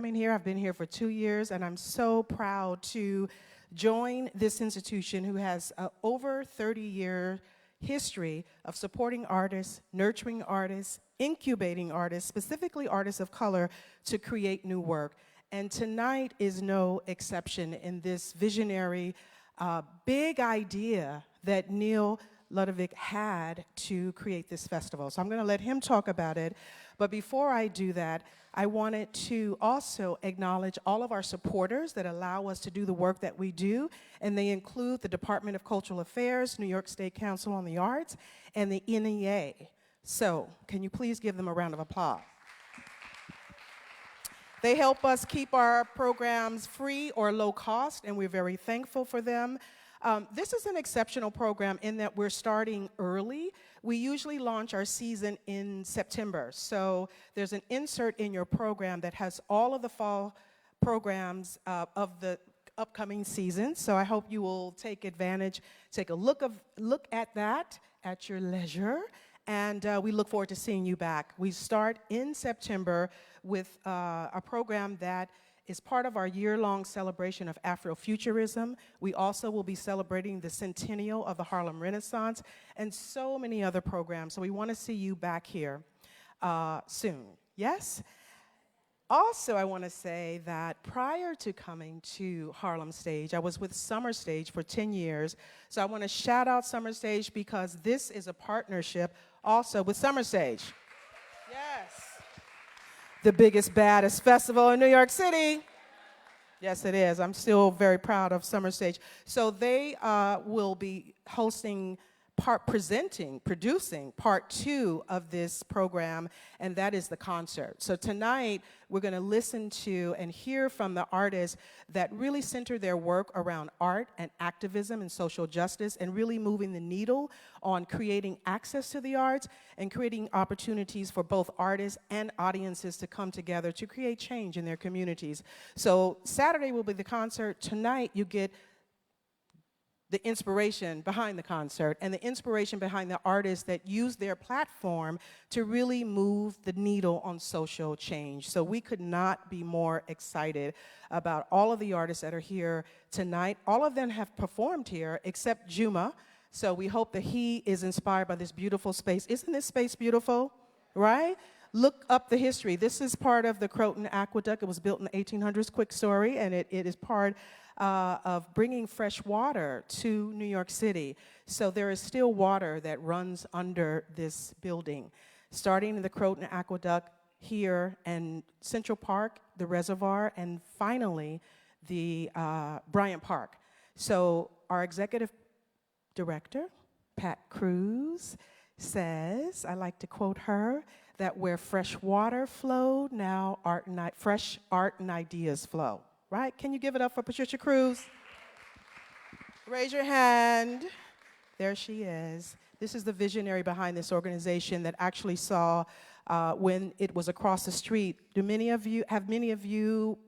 coming here. I've been here for 2 years, and I'm so proud to join this institution who has over 30-year history of supporting artists, nurturing artists, incubating artists, specifically artists of color, to create new work. And tonight is no exception in this visionary, big idea that Neal Ludevig had to create this festival. So I'm going to let him talk about it. But before I do that, I wanted to also acknowledge all of our supporters that allow us to do the work that we do, and they include the Department of Cultural Affairs, New York State Council on the Arts, and the NEA. So can you please give them a round of applause? They help us keep our programs free or low cost, and we're very thankful for them. This is an exceptional program in that we're starting early. We usually launch our season in September. So there's an insert in your program that has all of the fall programs of the upcoming season. So I hope you will take advantage, take a look at that at your leisure. And we look forward to seeing you back. We start in September with a program that is part of our year-long celebration of Afrofuturism. We also will be celebrating the centennial of the Harlem Renaissance and so many other programs. So we want to see you back here soon. Yes? Also, I want to say that prior to coming to Harlem Stage, I was with Summer Stage for 10 years. So I want to shout out Summer Stage because this is a partnership also with Summer Stage. Yes. The biggest, baddest festival in New York City. Yes, it is. I'm still very proud of Summer Stage. So they will be hosting, producing part 2 of this program, and that is the concert. So tonight, we're going to listen to and hear from the artists that really center their work around art and activism and social justice and really moving the needle on creating access to the arts and creating opportunities for both artists and audiences to come together to create change in their communities. So Saturday will be the concert. Tonight, you get the inspiration behind the concert and the inspiration behind the artists that use their platform to really move the needle on social change. So we could not be more excited about all of the artists that are here tonight. All of them have performed here except Juma. So we hope that he is inspired by this beautiful space. Isn't this space beautiful, right? Look up the history. This is part of the Croton Aqueduct. It was built in the 1800s, quick story, and it is part of bringing fresh water to New York City. So there is still water that runs under this building, starting in the Croton Aqueduct here and Central Park, the reservoir, and finally the Bryant Park. So our executive director, Pat Cruz, says, I like to quote her, that where fresh water flowed, now fresh art and ideas flow. Right? Can you give it up for Patricia Cruz? Raise your hand. There she is. This is the visionary behind this organization that actually saw when it was across the street. Have many of you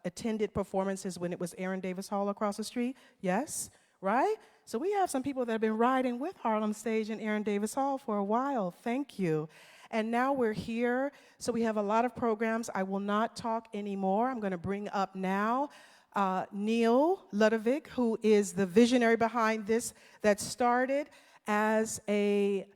attended performances when it was Aaron Davis Hall across the street? Yes? Right? So we have some people that have been riding with Harlem Stage and Aaron Davis Hall for a while. Thank you. And now we're here, so we have a lot of programs. I will not talk anymore. I'm going to bring up now Neal Ludevig, who is the visionary behind this, that started as even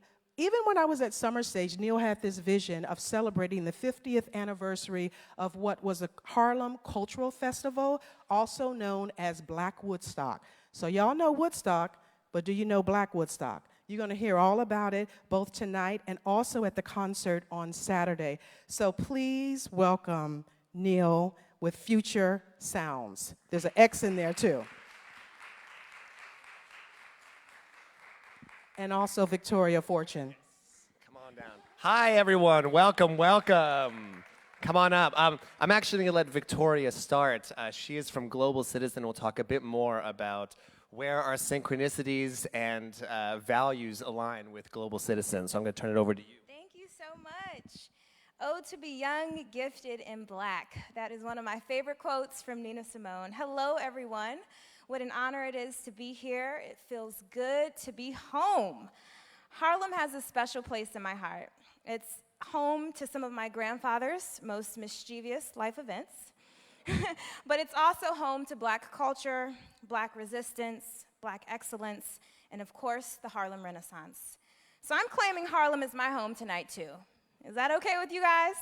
when I was at Summer Stage, Neal had this vision of celebrating the 50th anniversary of what was a Harlem Cultural Festival, also known as Black Woodstock. So y'all know Woodstock, but do you know Black Woodstock? You're going to hear all about it, both tonight and also at the concert on Saturday. So please welcome Neal with Future Sounds. There's an X in there, too. And also Victoria Fortune. Come on down. Hi, everyone. Welcome, welcome. Come on up. I'm actually going to let Victoria start. She is from Global Citizen. We'll talk a bit more about where our synchronicities and values align with Global Citizen. So I'm going to turn it over to you. Thank you so much. Oh, to be young, gifted, and black. That is one of my favorite quotes from Nina Simone. Hello, everyone. What an honor it is to be here. It feels good to be home. Harlem has a special place in my heart. It's home to some of my grandfather's most mischievous life events. but it's also home to Black culture, Black resistance, Black excellence, and of course, the Harlem Renaissance. So I'm claiming Harlem as my home tonight, too. Is that okay with you guys?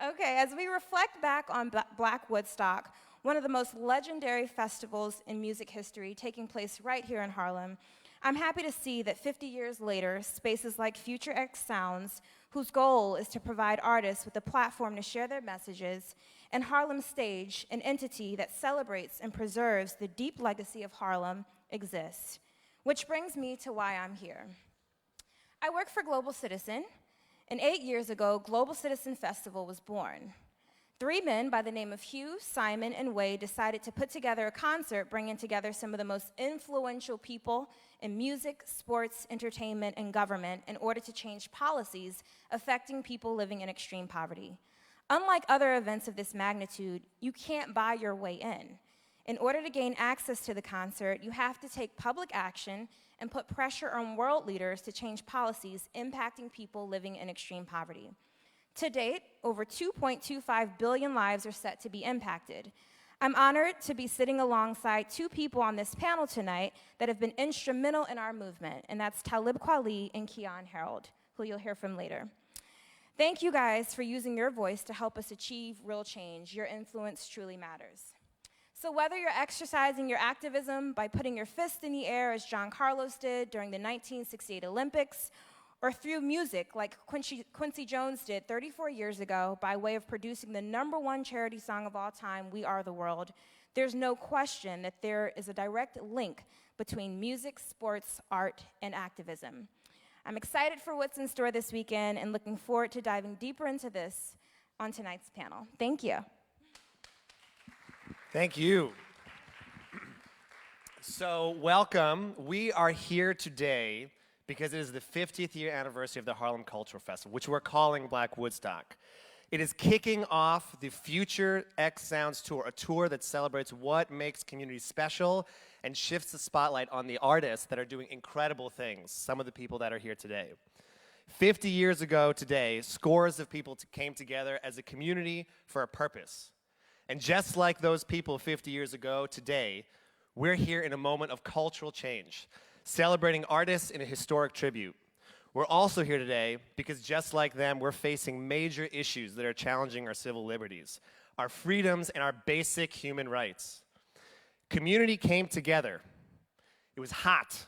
Okay, as we reflect back on Black Woodstock, one of the most legendary festivals in music history taking place right here in Harlem, I'm happy to see that 50 years later, spaces like Future X Sounds, whose goal is to provide artists with a platform to share their messages, and Harlem Stage, an entity that celebrates and preserves the deep legacy of Harlem, exists. Which brings me to why I'm here. I work for Global Citizen, and 8 years ago, Global Citizen Festival was born. 3 men by the name of Hugh, Simon, and Wade decided to put together a concert bringing together some of the most influential people in music, sports, entertainment, and government in order to change policies affecting people living in extreme poverty. Unlike other events of this magnitude, you can't buy your way in. In order to gain access to the concert, you have to take public action and put pressure on world leaders to change policies impacting people living in extreme poverty. To date, over 2.25 billion lives are set to be impacted. I'm honored to be sitting alongside 2 people on this panel tonight that have been instrumental in our movement, and that's Talib Kweli and Keyon Harrold, who you'll hear from later. Thank you guys for using your voice to help us achieve real change. Your influence truly matters. So whether you're exercising your activism by putting your fist in the air as John Carlos did during the 1968 Olympics, or through music like Quincy Jones did 34 years ago by way of producing the #1 charity song of all time, We Are the World, there's no question that there is a direct link between music, sports, art, and activism. I'm excited for what's in store this weekend and looking forward to diving deeper into this on tonight's panel. Thank you. Thank you. So, welcome. We are here today because it is the 50th year anniversary of the Harlem Cultural Festival, which we're calling Black Woodstock. It is kicking off the Future X Sounds Tour, a tour that celebrates what makes communities special and shifts the spotlight on the artists that are doing incredible things, some of the people that are here today. 50 years ago today, scores of people came together as a community for a purpose. And just like those people 50 years ago today, we're here in a moment of cultural change, celebrating artists in a historic tribute. We're also here today because just like them, we're facing major issues that are challenging our civil liberties, our freedoms, and our basic human rights. Community came together. It was hot.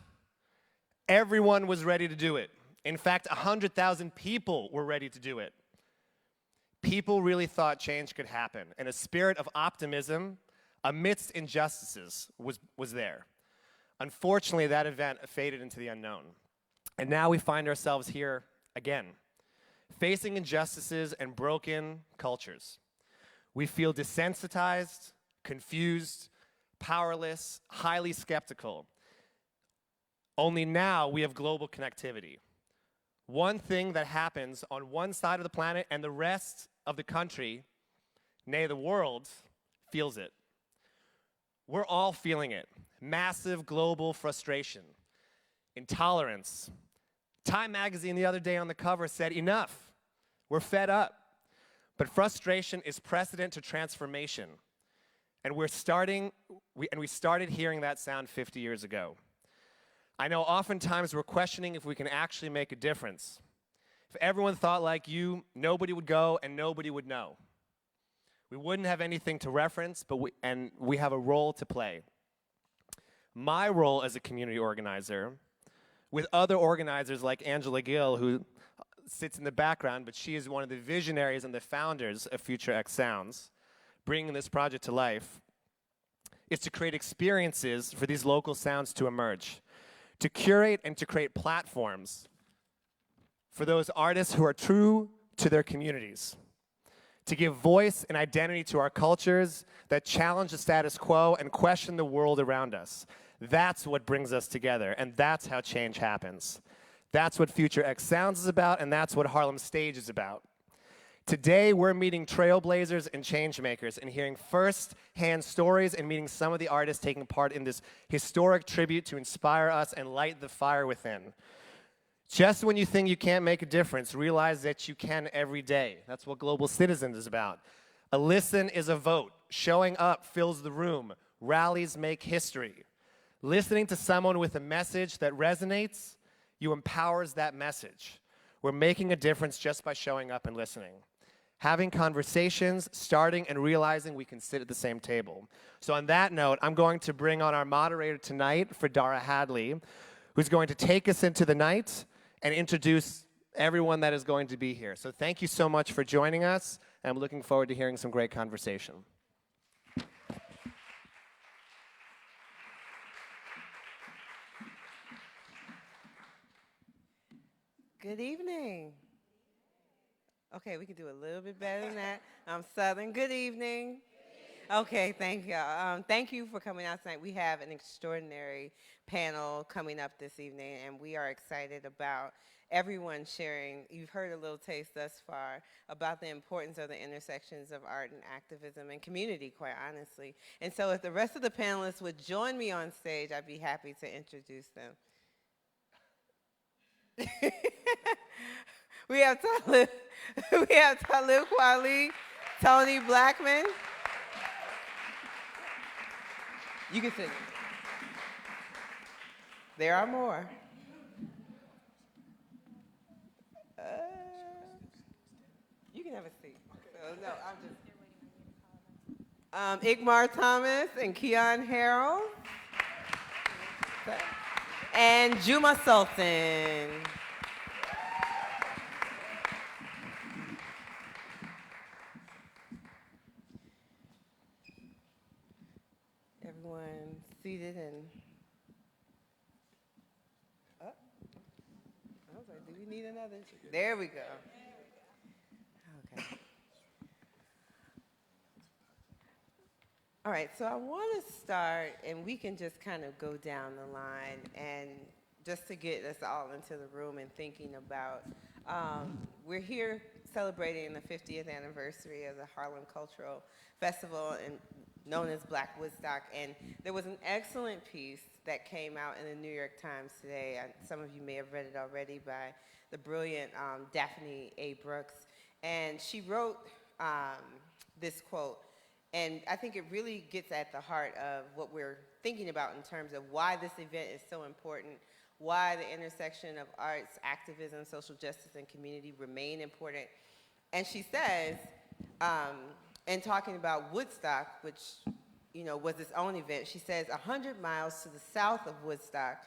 Everyone was ready to do it. In fact, 100,000 people were ready to do it. People really thought change could happen, and a spirit of optimism amidst injustices was there. Unfortunately, that event faded into the unknown. And now we find ourselves here again, facing injustices and broken cultures. We feel desensitized, confused, powerless, highly skeptical. Only now we have global connectivity. One thing that happens on one side of the planet and the rest of the country, nay, the world, feels it. We're all feeling it. Massive global frustration, intolerance. Time magazine the other day on the cover said, enough, we're fed up. But frustration is precedent to transformation. And we started hearing that sound 50 years ago. I know oftentimes we're questioning if we can actually make a difference. If everyone thought like you, nobody would go and nobody would know. We wouldn't have anything to reference, but we have a role to play. My role as a community organizer, with other organizers like Angela Gill, who sits in the background, but she is one of the visionaries and the founders of Future X Sounds, bringing this project to life, is to create experiences for these local sounds to emerge, to curate and to create platforms for those artists who are true to their communities, to give voice and identity to our cultures that challenge the status quo and question the world around us. That's what brings us together, and that's how change happens. That's what Future X Sounds is about, and that's what Harlem Stage is about. Today, we're meeting trailblazers and changemakers and hearing first-hand stories and meeting some of the artists taking part in this historic tribute to inspire us and light the fire within. Just when you think you can't make a difference, realize that you can every day. That's what Global Citizen is about. A listen is a vote. Showing up fills the room. Rallies make history. Listening to someone with a message that resonates, you empowers that message. We're making a difference just by showing up and listening. Having conversations, starting and realizing we can sit at the same table. So on that note, I'm going to bring on our moderator tonight for Dara Hadley, who's going to take us into the night and introduce everyone that is going to be here. So thank you so much for joining us, and I'm looking forward to hearing some great conversation. Good evening. Okay, we can do a little bit better than that. I'm Southern. Good evening. Okay, thank y'all. Thank you for coming out tonight. We have an extraordinary panel coming up this evening, and we are excited about everyone sharing. You've heard a little taste thus far about the importance of the intersections of art and activism and community, quite honestly. And so if the rest of the panelists would join me on stage, I'd be happy to introduce them. We have Talib, Kweli, Toni, Blackman. You can sit. There are more. You can have a seat. So, no, I'm just. Igmar Thomas and Keyon Harrold. And Juma Sultan. Everyone seated and I was like, do we need another? There we go. Okay. All right, so I want to start, and we can just kind of go down the line, and just to get us all into the room and thinking about, we're here celebrating the 50th anniversary of the Harlem Cultural Festival, and known as Black Woodstock, and there was an excellent piece that came out in the New York Times today. Some of you may have read it already, by the brilliant Daphne A. Brooks, and she wrote this quote, and I think it really gets at the heart of what we're thinking about in terms of why this event is so important, why the intersection of arts, activism, social justice, and community remain important. And she says, and talking about Woodstock, which was its own event, she says, 100 miles to the south of Woodstock,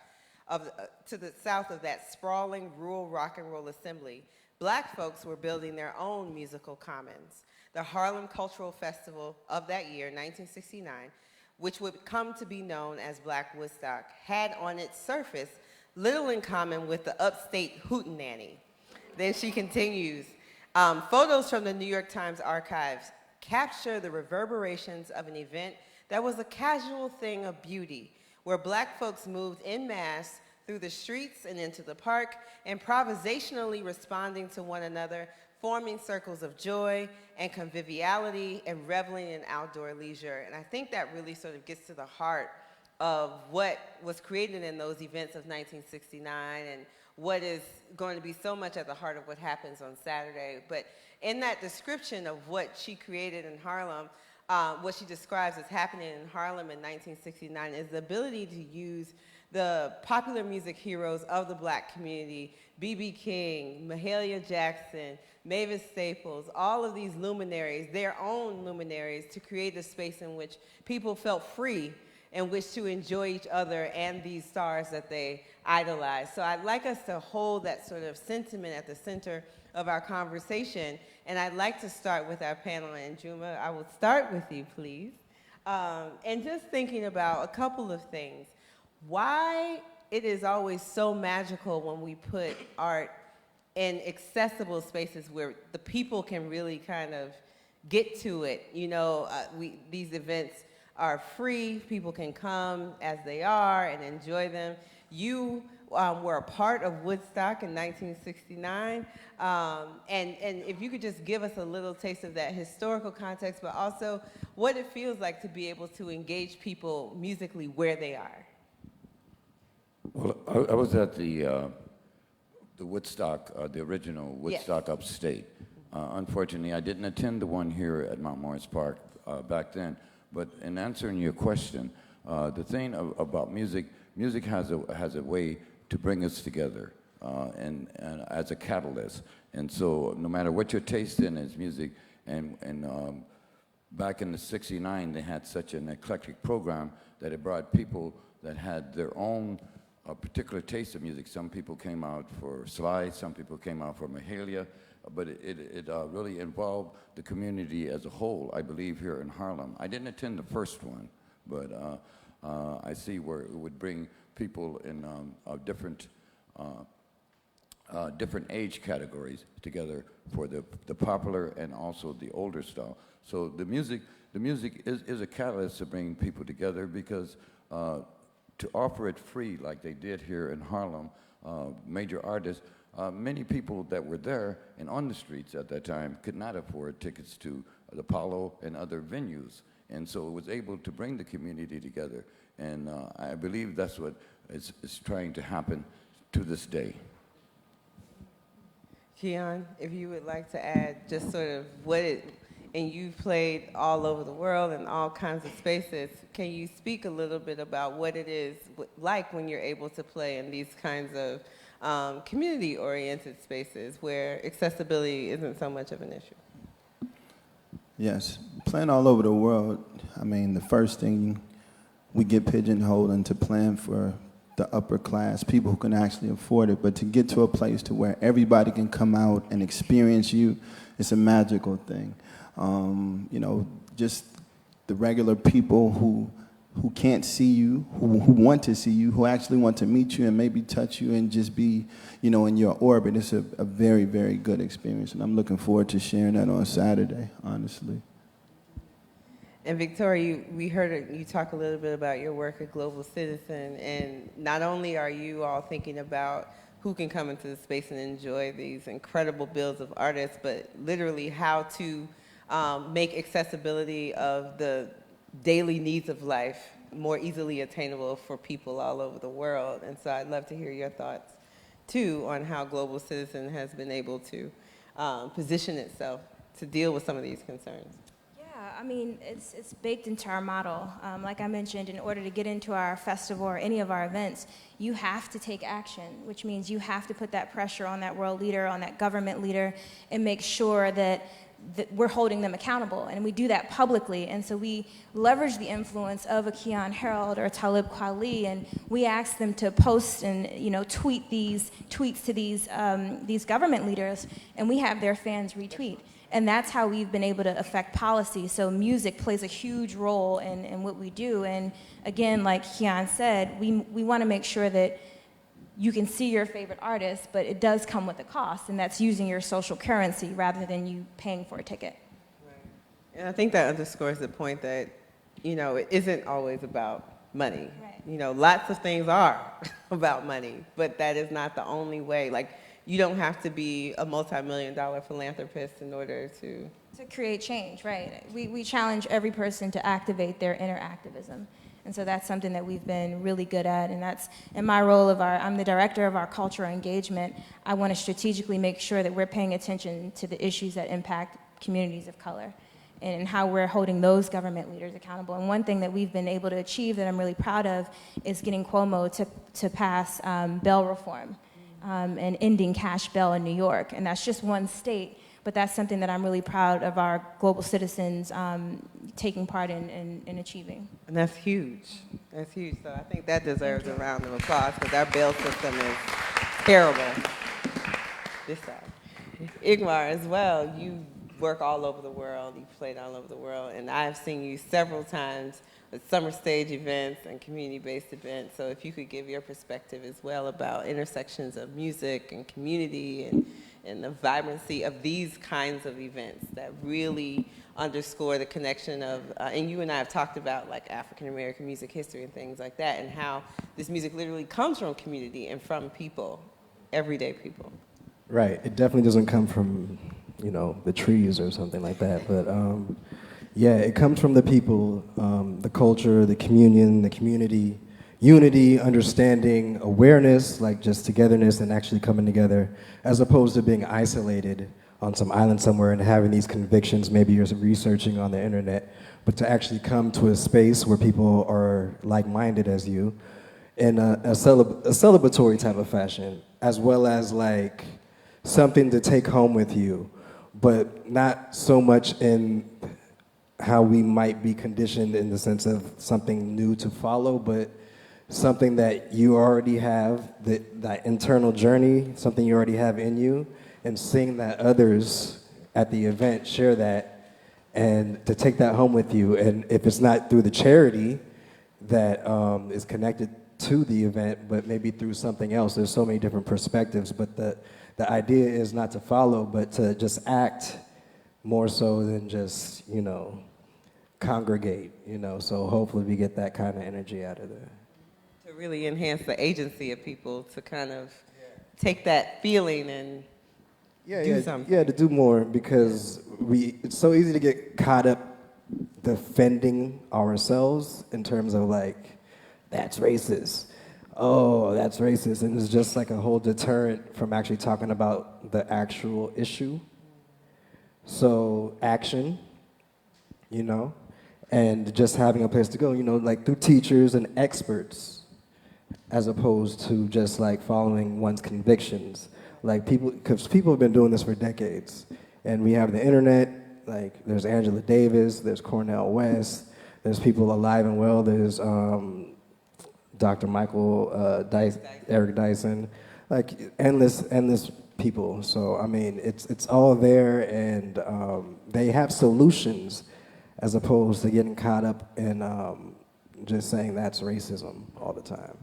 to the south of that sprawling rural rock and roll assembly, Black folks were building their own musical commons. The Harlem Cultural Festival of that year, 1969, which would come to be known as Black Woodstock, had on its surface little in common with the upstate hootenanny. Then she continues, photos from the New York Times archives capture the reverberations of an event that was a casual thing of beauty, where Black folks moved en masse through the streets and into the park, improvisationally responding to one another, forming circles of joy and conviviality and reveling in outdoor leisure. And I think that really sort of gets to the heart of what was created in those events of 1969 and what is going to be so much at the heart of what happens on Saturday. But in that description of what she created in Harlem, what she describes as happening in Harlem in 1969 is the ability to use the popular music heroes of the Black community, B.B. King, Mahalia Jackson, Mavis Staples, all of these luminaries, their own luminaries, to create a space in which people felt free in which to enjoy each other and these stars that they idolize. So I'd like us to hold that sort of sentiment at the center of our conversation, and I'd like to start with our panel, and Juma, I will start with you, please. And just thinking about a couple of things. Why it is always so magical when we put art in accessible spaces where the people can really kind of get to it. These events are free, people can come as they are and enjoy them. You were a part of Woodstock in 1969, and if you could just give us a little taste of that historical context, but also what it feels like to be able to engage people musically where they are. Well, I was at the Woodstock, the original Woodstock, yes, upstate. Unfortunately, I didn't attend the one here at Mount Morris Park back then. But in answering your question, the thing about music, music has a way to bring us together and as a catalyst. And so no matter what your taste in is music, and back in the '69, they had such an eclectic program that it brought people that had their own particular taste of music. Some people came out for slide, some people came out for Mahalia, but it really involved the community as a whole, I believe, here in Harlem. I didn't attend the first one, but I see where it would bring people in different age categories together for the popular and also the older style. So the music is a catalyst to bring people together, because to offer it free like they did here in Harlem, major artists, many people that were there and on the streets at that time could not afford tickets to the Apollo and other venues. And so it was able to bring the community together. And I believe that's what is trying to happen to this day. Keyon, if you would like to add just sort of what and you've played all over the world in all kinds of spaces, can you speak a little bit about what it is like when you're able to play in these kinds of community-oriented spaces where accessibility isn't so much of an issue? Yes, playing all over the world, I mean, the first thing we get pigeonholed into playing for the upper class, people who can actually afford it, but to get to a place to where everybody can come out and experience you, it's a magical thing. You know, just the regular people who can't see you, who want to see you, who actually want to meet you and maybe touch you and just be, you know, in your orbit. It's a very, very good experience, and I'm looking forward to sharing that on Saturday, honestly. And Victoria, we heard you talk a little bit about your work at Global Citizen, and not only are you all thinking about who can come into the space and enjoy these incredible builds of artists, but literally how to make accessibility of the daily needs of life more easily attainable for people all over the world. And so I'd love to hear your thoughts, too, on how Global Citizen has been able to position itself to deal with some of these concerns. I mean, it's baked into our model. Like I mentioned, in order to get into our festival or any of our events, you have to take action, which means you have to put that pressure on that world leader, on that government leader, and make sure that we're holding them accountable. And we do that publicly. And so we leverage the influence of a Keyon Harrold or a Talib Kweli, and we ask them to post and, you know, tweet these tweets to these government leaders, and we have their fans retweet. And that's how we've been able to affect policy. So music plays a huge role in what we do. And again, like Keyon said, we want to make sure that you can see your favorite artist, but it does come with a cost, and that's using your social currency rather than you paying for a ticket. Right. And I think that underscores the point that, you know, it isn't always about money. Right. You know, lots of things are about money, but that is not the only way. Like, you don't have to be a multi-million-dollar philanthropist in order to create change, right? We challenge every person to activate their inner activism. And so that's something that we've been really good at. And that's in my role I'm the director of our cultural engagement. I want to strategically make sure that we're paying attention to the issues that impact communities of color and how we're holding those government leaders accountable. And one thing that we've been able to achieve that I'm really proud of is getting Cuomo to pass bail reform. And ending cash bail in New York. And that's just one state, but that's something that I'm really proud of our global citizens taking part in achieving. And that's huge. That's huge. So I think that deserves a round of applause, because our bail system is terrible. This side. Igmar, as well, you work all over the world. You've played all over the world. And I've seen you several times at summer stage events and community-based events. So if you could give your perspective as well about intersections of music and community and the vibrancy of these kinds of events that really underscore the connection of, and you and I have talked about like African-American music history and things like that, and how this music literally comes from community and from people, everyday people. Right, it definitely doesn't come from, you know, the trees or something like that, but yeah, it comes from the people, the culture, the communion, the community, unity, understanding, awareness, like just togetherness and actually coming together, as opposed to being isolated on some island somewhere and having these convictions. Maybe you're researching on the internet, but to actually come to a space where people are like-minded as you in a celebratory type of fashion, as well as like something to take home with you, but not so much in how we might be conditioned in the sense of something new to follow, but something that you already have, that internal journey, something you already have in you, and seeing that others at the event share that, and to take that home with you. And if it's not through the charity that is connected to the event, but maybe through something else, there's so many different perspectives, but the idea is not to follow, but to just act more so than just, congregate, so hopefully we get that kind of energy out of there. To really enhance the agency of people to kind of take that feeling and do something. Yeah, to do more, because it's so easy to get caught up defending ourselves in terms of like, that's racist. Oh, that's racist. And it's just like a whole deterrent from actually talking about the actual issue. So action, and just having a place to go, like through teachers and experts, as opposed to just like following one's convictions. Like because people have been doing this for decades. And we have the internet, like there's Angela Davis, there's Cornel West, there's people alive and well, there's Dr. Michael Eric Dyson, like endless people. So I mean, it's all there, and they have solutions, as opposed to getting caught up in just saying that's racism all the time.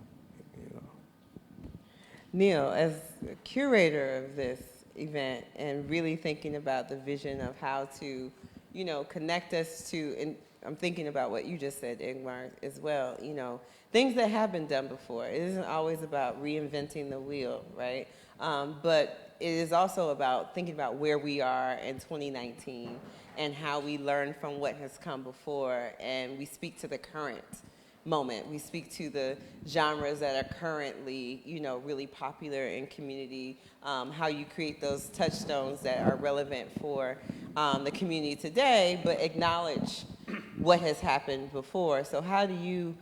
Neal, as a curator of this event and really thinking about the vision of how to, connect us to, and I'm thinking about what you just said, Igmar, as well, things that have been done before. It isn't always about reinventing the wheel, right? But it is also about thinking about where we are in 2019 and how we learn from what has come before, and we speak to the current moment. We speak to the genres that are currently, really popular in community, how you create those touchstones that are relevant for the community today, but acknowledge what has happened before. So how do you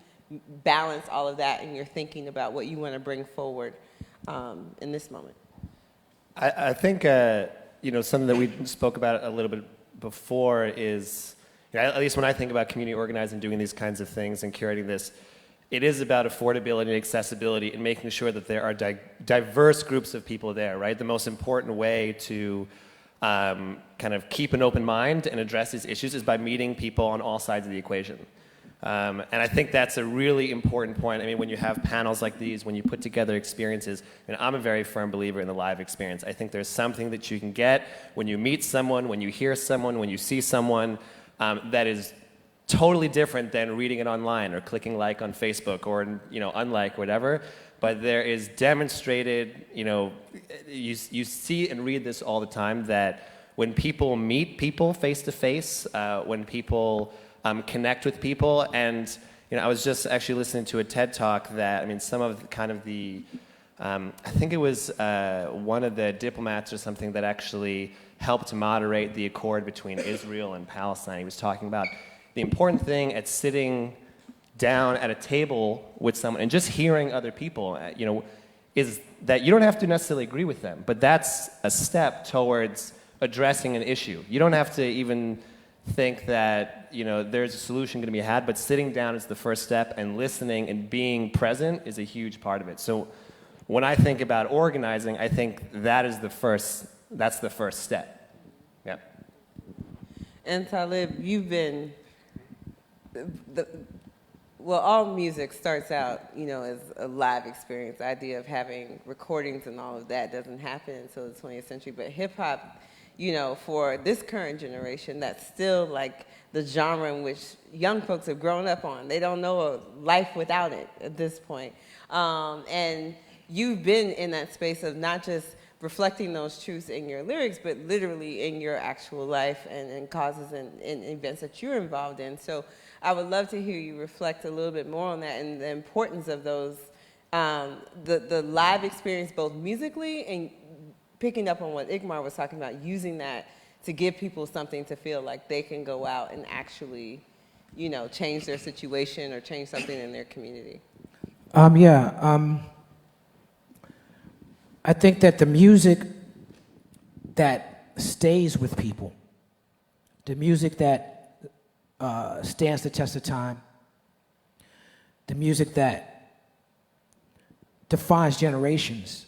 balance all of that in your thinking about what you want to bring forward in this moment? I think, something that we spoke about a little bit before is, at least when I think about community organizing, doing these kinds of things and curating this, it is about affordability and accessibility and making sure that there are diverse groups of people there, right? The most important way to kind of keep an open mind and address these issues is by meeting people on all sides of the equation. And I think that's a really important point. I mean, when you have panels like these, when you put together experiences, and I'm a very firm believer in the live experience. I think there's something that you can get when you meet someone, when you hear someone, when you see someone, that is totally different than reading it online or clicking like on Facebook or, unlike, whatever. But there is demonstrated, you see and read this all the time, that when people meet people face to face, when people connect with people, and I was just actually listening to a TED Talk that, some of kind of the, I think it was one of the diplomats or something that actually helped moderate the accord between Israel and Palestine. He was talking about the important thing at sitting down at a table with someone and just hearing other people, is that you don't have to necessarily agree with them, but that's a step towards addressing an issue. You don't have to even think that there's a solution going to be had, but sitting down is the first step, and listening and being present is a huge part of it. So when I think about organizing, I think that's the first step. Yeah. And Talib, you've been, all music starts out, as a live experience. The idea of having recordings and all of that doesn't happen until the 20th century, but hip hop, for this current generation, that's still like the genre in which young folks have grown up on. They don't know a life without it at this point. And you've been in that space of not just reflecting those truths in your lyrics, but literally in your actual life and causes and events that you're involved in. So I would love to hear you reflect a little bit more on that and the importance of those, the live experience, both musically and picking up on what Igmar was talking about, using that to give people something to feel like they can go out and actually, you know, change their situation or change something in their community. I think that the music that stays with people, the music that stands the test of time, the music that defines generations,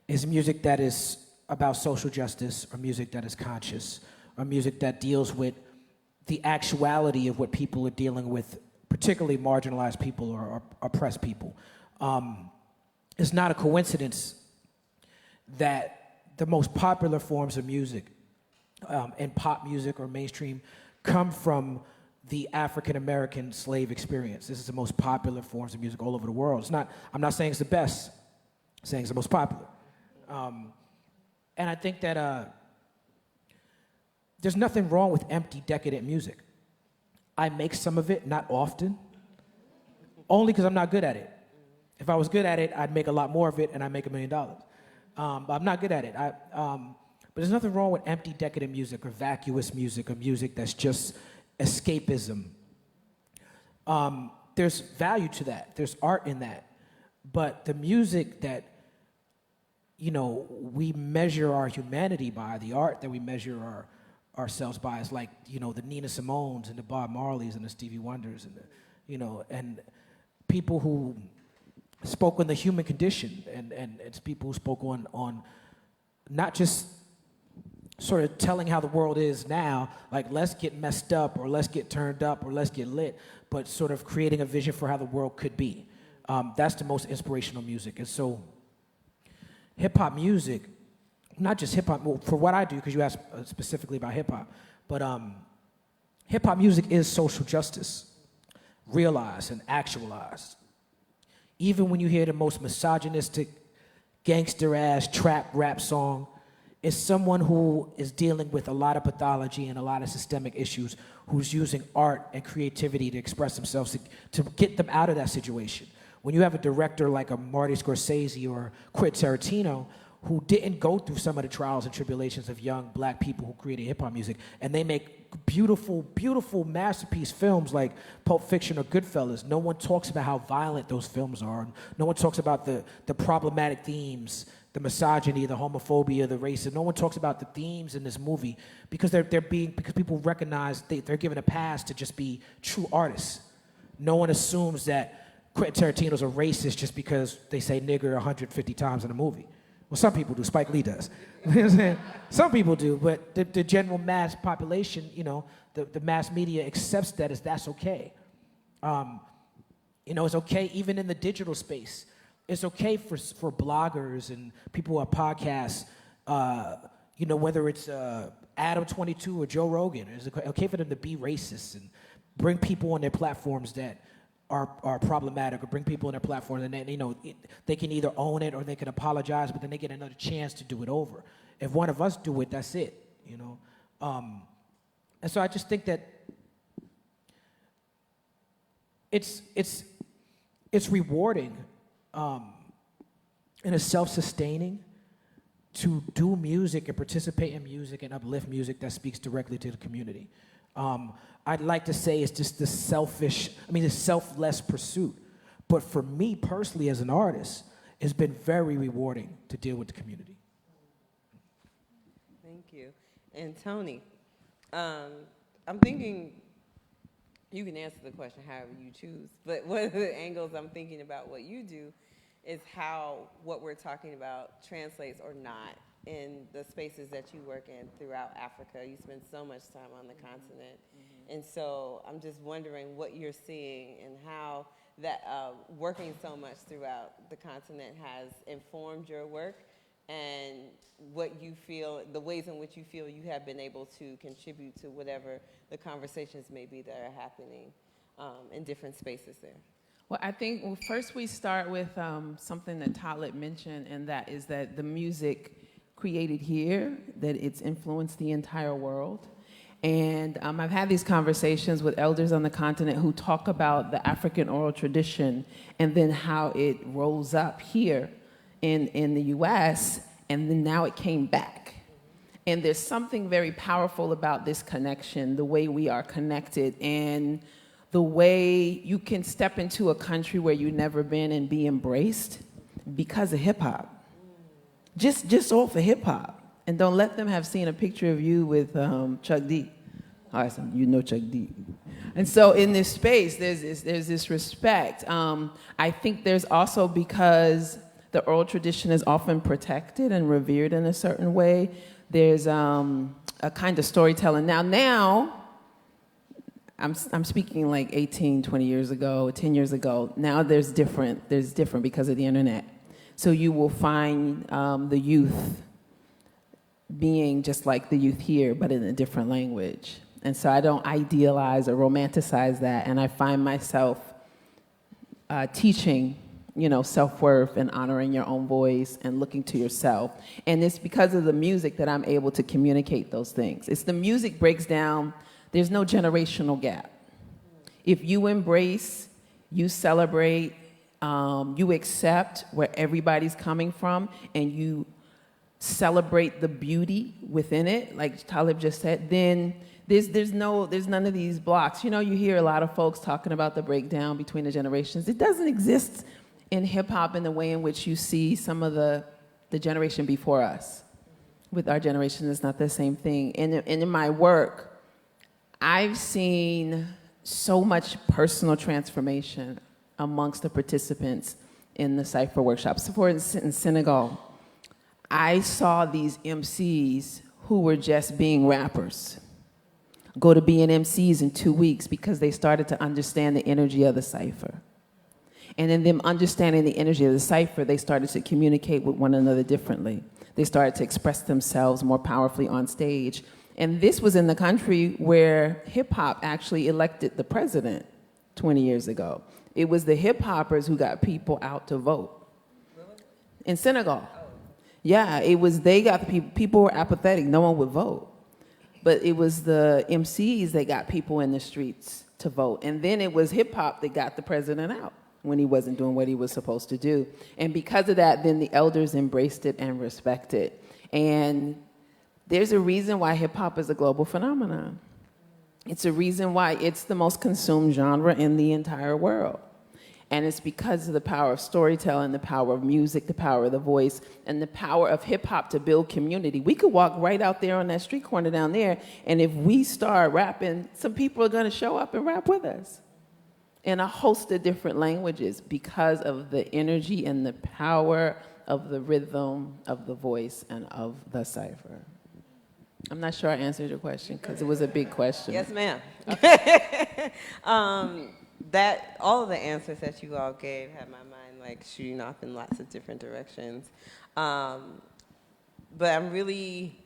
is music that is about social justice, or music that is conscious, or music that deals with the actuality of what people are dealing with, particularly marginalized people or oppressed people. It's not a coincidence that the most popular forms of music, and pop music or mainstream, come from the African American slave experience. This is the most popular forms of music all over the world. It's not, I'm not saying it's the best, I'm saying it's the most popular. And I think that there's nothing wrong with empty, decadent music. I make some of it, not often, only because I'm not good at it. If I was good at it, I'd make a lot more of it and I'd make $1 million. But I'm not good at it. But there's nothing wrong with empty, decadent music or vacuous music or music that's just escapism. There's value to that. There's art in that. But the music that, you know, we measure our humanity by, the art that we measure ourselves by, is like, you know, the Nina Simones and the Bob Marleys and the Stevie Wonders and the, you know, and people who spoke on the human condition, and it's people who spoke on not just sort of telling how the world is now, like let's get messed up or let's get turned up or let's get lit, but sort of creating a vision for how the world could be. That's the most inspirational music. And so hip-hop music, not just hip-hop, well, for what I do, because you asked specifically about hip-hop, but hip-hop music is social justice, realized and actualized. Even when you hear the most misogynistic, gangster-ass trap rap song, it's someone who is dealing with a lot of pathology and a lot of systemic issues, who's using art and creativity to express themselves, to get them out of that situation. When you have a director like a Marty Scorsese or Quentin Tarantino, who didn't go through some of the trials and tribulations of young black people who created hip-hop music, and they make beautiful, beautiful masterpiece films like Pulp Fiction or Goodfellas, no one talks about how violent those films are. No one talks about the problematic themes, the misogyny, the homophobia, the racism. No one talks about the themes in this movie because because people recognize they're given a pass to just be true artists. No one assumes that Quentin Tarantino's a racist just because they say nigger 150 times in a movie. Well, some people do. Spike Lee does. You know what I'm saying? Some people do, but the general mass population, you know, the mass media accepts that as that's okay. You know, it's okay even in the digital space. It's okay for bloggers and people who have podcasts, you know, whether it's Adam 22 or Joe Rogan. It's okay for them to be racist and bring people on their platforms that are problematic, or bring people on their platforms, and then, you know, they can either own it or they can apologize, but then they get another chance to do it over. If one of us do it, that's it, you know. And so I just think that it's rewarding and it's self-sustaining to do music and participate in music and uplift music that speaks directly to the community. I'd like to say it's just the selfless pursuit. But for me personally as an artist, it's been very rewarding to deal with the community. Thank you. And Toni, I'm thinking, you can answer the question however you choose, but one of the angles I'm thinking about what you do is how what we're talking about translates or not in the spaces that you work in throughout Africa. You spend so much time on the continent. And so I'm just wondering what you're seeing and how that working so much throughout the continent has informed your work, and what you feel, the ways in which you feel you have been able to contribute to whatever the conversations may be that are happening in different spaces there. Well, I think first we start with something that Talib mentioned, and that is that the music created here, that it's influenced the entire world. And I've had these conversations with elders on the continent who talk about the African oral tradition and then how it rolls up here in the US and then now it came back. And there's something very powerful about this connection, the way we are connected, and the way you can step into a country where you've never been and be embraced because of hip hop. Just off of hip hop. And don't let them have seen a picture of you with Chuck D. You know Chuck D. And so in this space, there's this respect. I think there's also, because the oral tradition is often protected and revered in a certain way, there's a kind of storytelling. Now, I'm speaking like 18, 20 years ago, 10 years ago. Now there's different because of the internet. So you will find the youth being just like the youth here, but in a different language. And so I don't idealize or romanticize that, and I find myself teaching, self-worth and honoring your own voice and looking to yourself. And it's because of the music that I'm able to communicate those things. It's the music breaks down, there's no generational gap. If you embrace, you celebrate, you accept where everybody's coming from, and you celebrate the beauty within it, like Talib just said, then there's none of these blocks. You hear a lot of folks talking about the breakdown between the generations. It doesn't exist in hip hop in the way in which you see some of the generation before us. With our generation, it's not the same thing. And in my work, I've seen so much personal transformation amongst the participants in the Cypher workshops. For instance, in Senegal, I saw these MCs who were just being rappers go to being MCs in 2 weeks because they started to understand the energy of the cypher. And in them understanding the energy of the cypher, they started to communicate with one another differently. They started to express themselves more powerfully on stage. And this was in the country where hip-hop actually elected the president 20 years ago. It was the hip-hoppers who got people out to vote. In Senegal. Yeah, they got the people were apathetic, no one would vote. But it was the MCs that got people in the streets to vote. And then it was hip hop that got the president out when he wasn't doing what he was supposed to do. And because of that, then the elders embraced it and respected it. And there's a reason why hip hop is a global phenomenon. It's a reason why it's the most consumed genre in the entire world. And it's because of the power of storytelling, the power of music, the power of the voice, and the power of hip-hop to build community. We could walk right out there on that street corner down there, and if we start rapping, some people are going to show up and rap with us in a host of different languages because of the energy and the power of the rhythm, of the voice, and of the cipher. I'm not sure I answered your question because it was a big question. Yes, ma'am. All of the answers that you all gave had my mind like shooting off in lots of different directions. But I'm really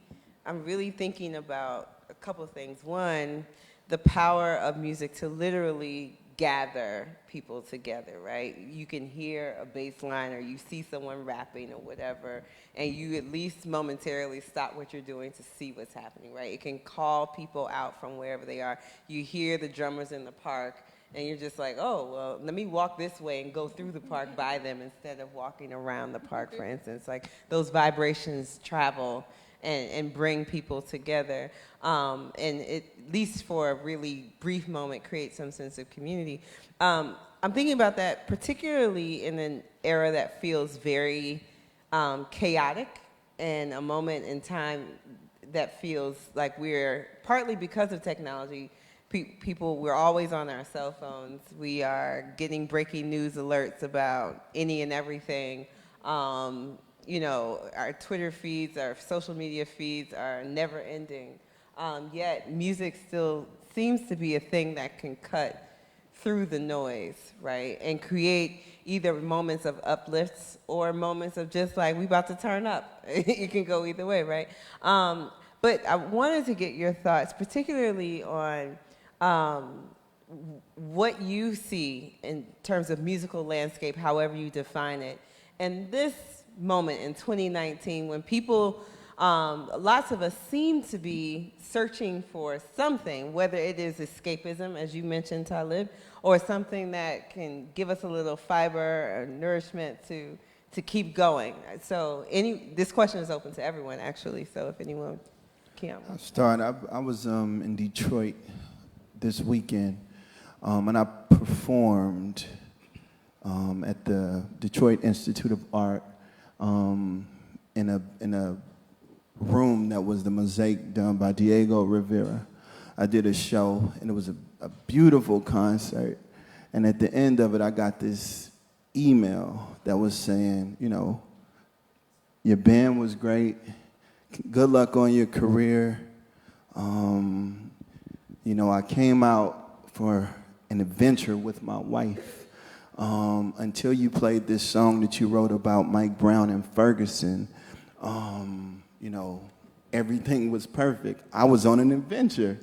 thinking about a couple of things. One, the power of music to literally gather people together, right? You can hear a bass line or you see someone rapping or whatever, and you at least momentarily stop what you're doing to see what's happening, right? It can call people out from wherever they are. You hear the drummers in the park, and you're just like, oh, well, let me walk this way and go through the park by them instead of walking around the park, for instance. Like, those vibrations travel and bring people together. And it, at least for a really brief moment, create some sense of community. I'm thinking about that particularly in an era that feels very chaotic, and a moment in time that feels like we're, partly because of technology, we're always on our cell phones. We are getting breaking news alerts about any and everything. Our Twitter feeds, our social media feeds are never ending. Yet music still seems to be a thing that can cut through the noise, right? And create either moments of uplifts or moments of just like, we about to turn up. It can go either way, right? But I wanted to get your thoughts, particularly on what you see in terms of musical landscape, however you define it. And this moment in 2019 when people, lots of us seem to be searching for something, whether it is escapism, as you mentioned, Talib, or something that can give us a little fiber or nourishment to to keep going. So this question is open to everyone, actually. So if anyone, Keyon. I'll start. I was in Detroit this weekend, and I performed at the Detroit Institute of Art in a room that was the mosaic done by Diego Rivera. I did a show, and it was a beautiful concert. And at the end of it, I got this email that was saying, you know, your band was great. Good luck on your career. You know, I came out for an adventure with my wife until you played this song that you wrote about Mike Brown and Ferguson. You know, everything was perfect. I was on an adventure.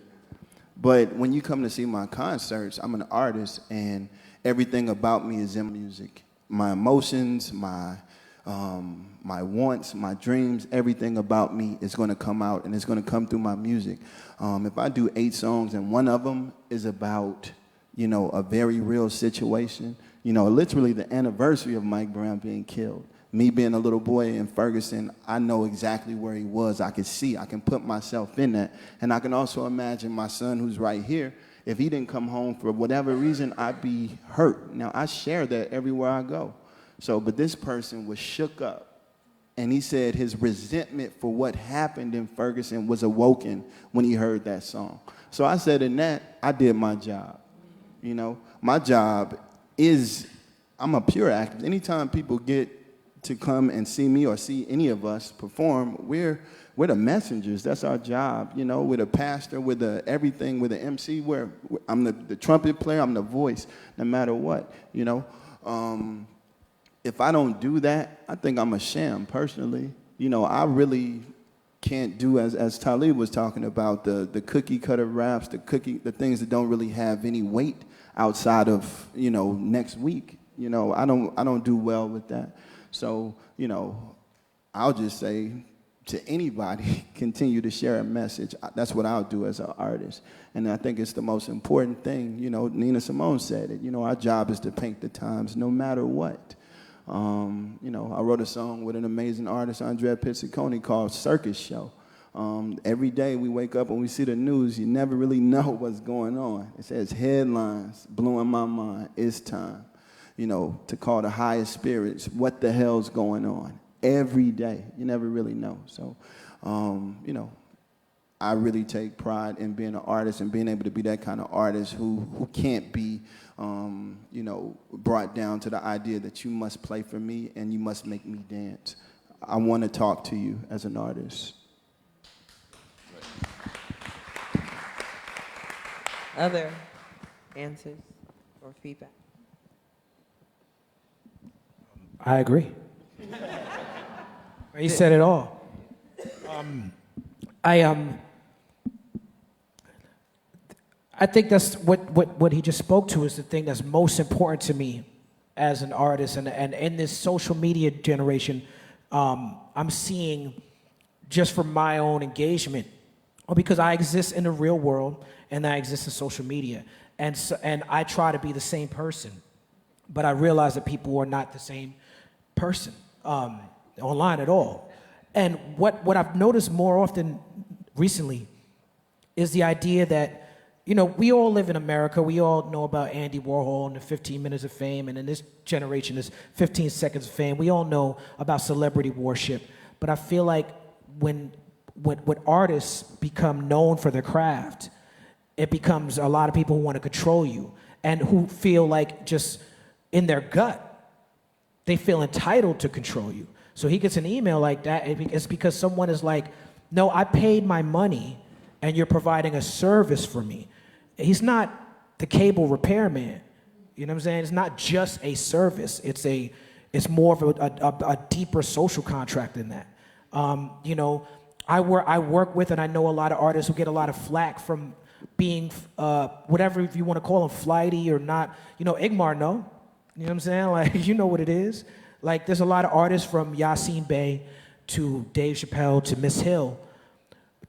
But when you come to see my concerts, I'm an artist, and everything about me is in music. My emotions, my wants, my dreams, everything about me is going to come out, and it's going to come through my music. If I do 8 songs and one of them is about, you know, a very real situation, you know, literally the anniversary of Mike Brown being killed. Me being a little boy in Ferguson, I know exactly where he was. I can put myself in that. And I can also imagine my son who's right here, if he didn't come home for whatever reason, I'd be hurt. Now, I share that everywhere I go. So, but this person was shook up. And he said his resentment for what happened in Ferguson was awoken when he heard that song. So I said in that, I did my job. You know, my job is, I'm a pure activist. Anytime people get to come and see me or see any of us perform, we're the messengers. That's our job. You know, we're the pastor, we're the everything, we're the MC. I'm the trumpet player, I'm the voice, no matter what, you know. If I don't do that, I think I'm a sham, personally. You know, I really can't do, as Talib was talking about, the cookie cutter raps, the things that don't really have any weight outside of, you know, next week. You know, I don't do well with that. So, you know, I'll just say to anybody, continue to share a message. That's what I'll do as an artist. And I think it's the most important thing. You know, Nina Simone said it. You know, our job is to paint the times no matter what. You know, I wrote a song with an amazing artist, Andrea Pizziconi, called Circus Show. Every day we wake up and we see the news, you never really know what's going on. It says headlines, blowing my mind, it's time. You know, to call the highest spirits, what the hell's going on? Every day, you never really know. So, you know, I really take pride in being an artist and being able to be that kind of artist who can't be, you know, brought down to the idea that you must play for me and you must make me dance. I want to talk to you as an artist. Other answers or feedback? I agree. He said it all. I think that's what he just spoke to is the thing that's most important to me as an artist, and in this social media generation, I'm seeing just from my own engagement, or because I exist in the real world and I exist in social media, and I try to be the same person, but I realize that people are not the same person online at all. And what I've noticed more often recently is the idea that, you know, we all live in America. We all know about Andy Warhol and the 15 minutes of fame, and in this generation, it's 15 seconds of fame. We all know about celebrity worship. But I feel like when artists become known for their craft, it becomes a lot of people who want to control you and who feel like just in their gut, they feel entitled to control you. So he gets an email like that, it's because someone is like, no, I paid my money and you're providing a service for me. He's not the cable repairman. You know what I'm saying? It's not just a service. It's more of a deeper social contract than that. You know, I work with, and I know a lot of artists who get a lot of flack from being, whatever if you want to call them, flighty or not. You know, Igmar, no. You know what I'm saying? Like, you know what it is. Like, there's a lot of artists from Yassine Bey to Dave Chappelle to Miss Hill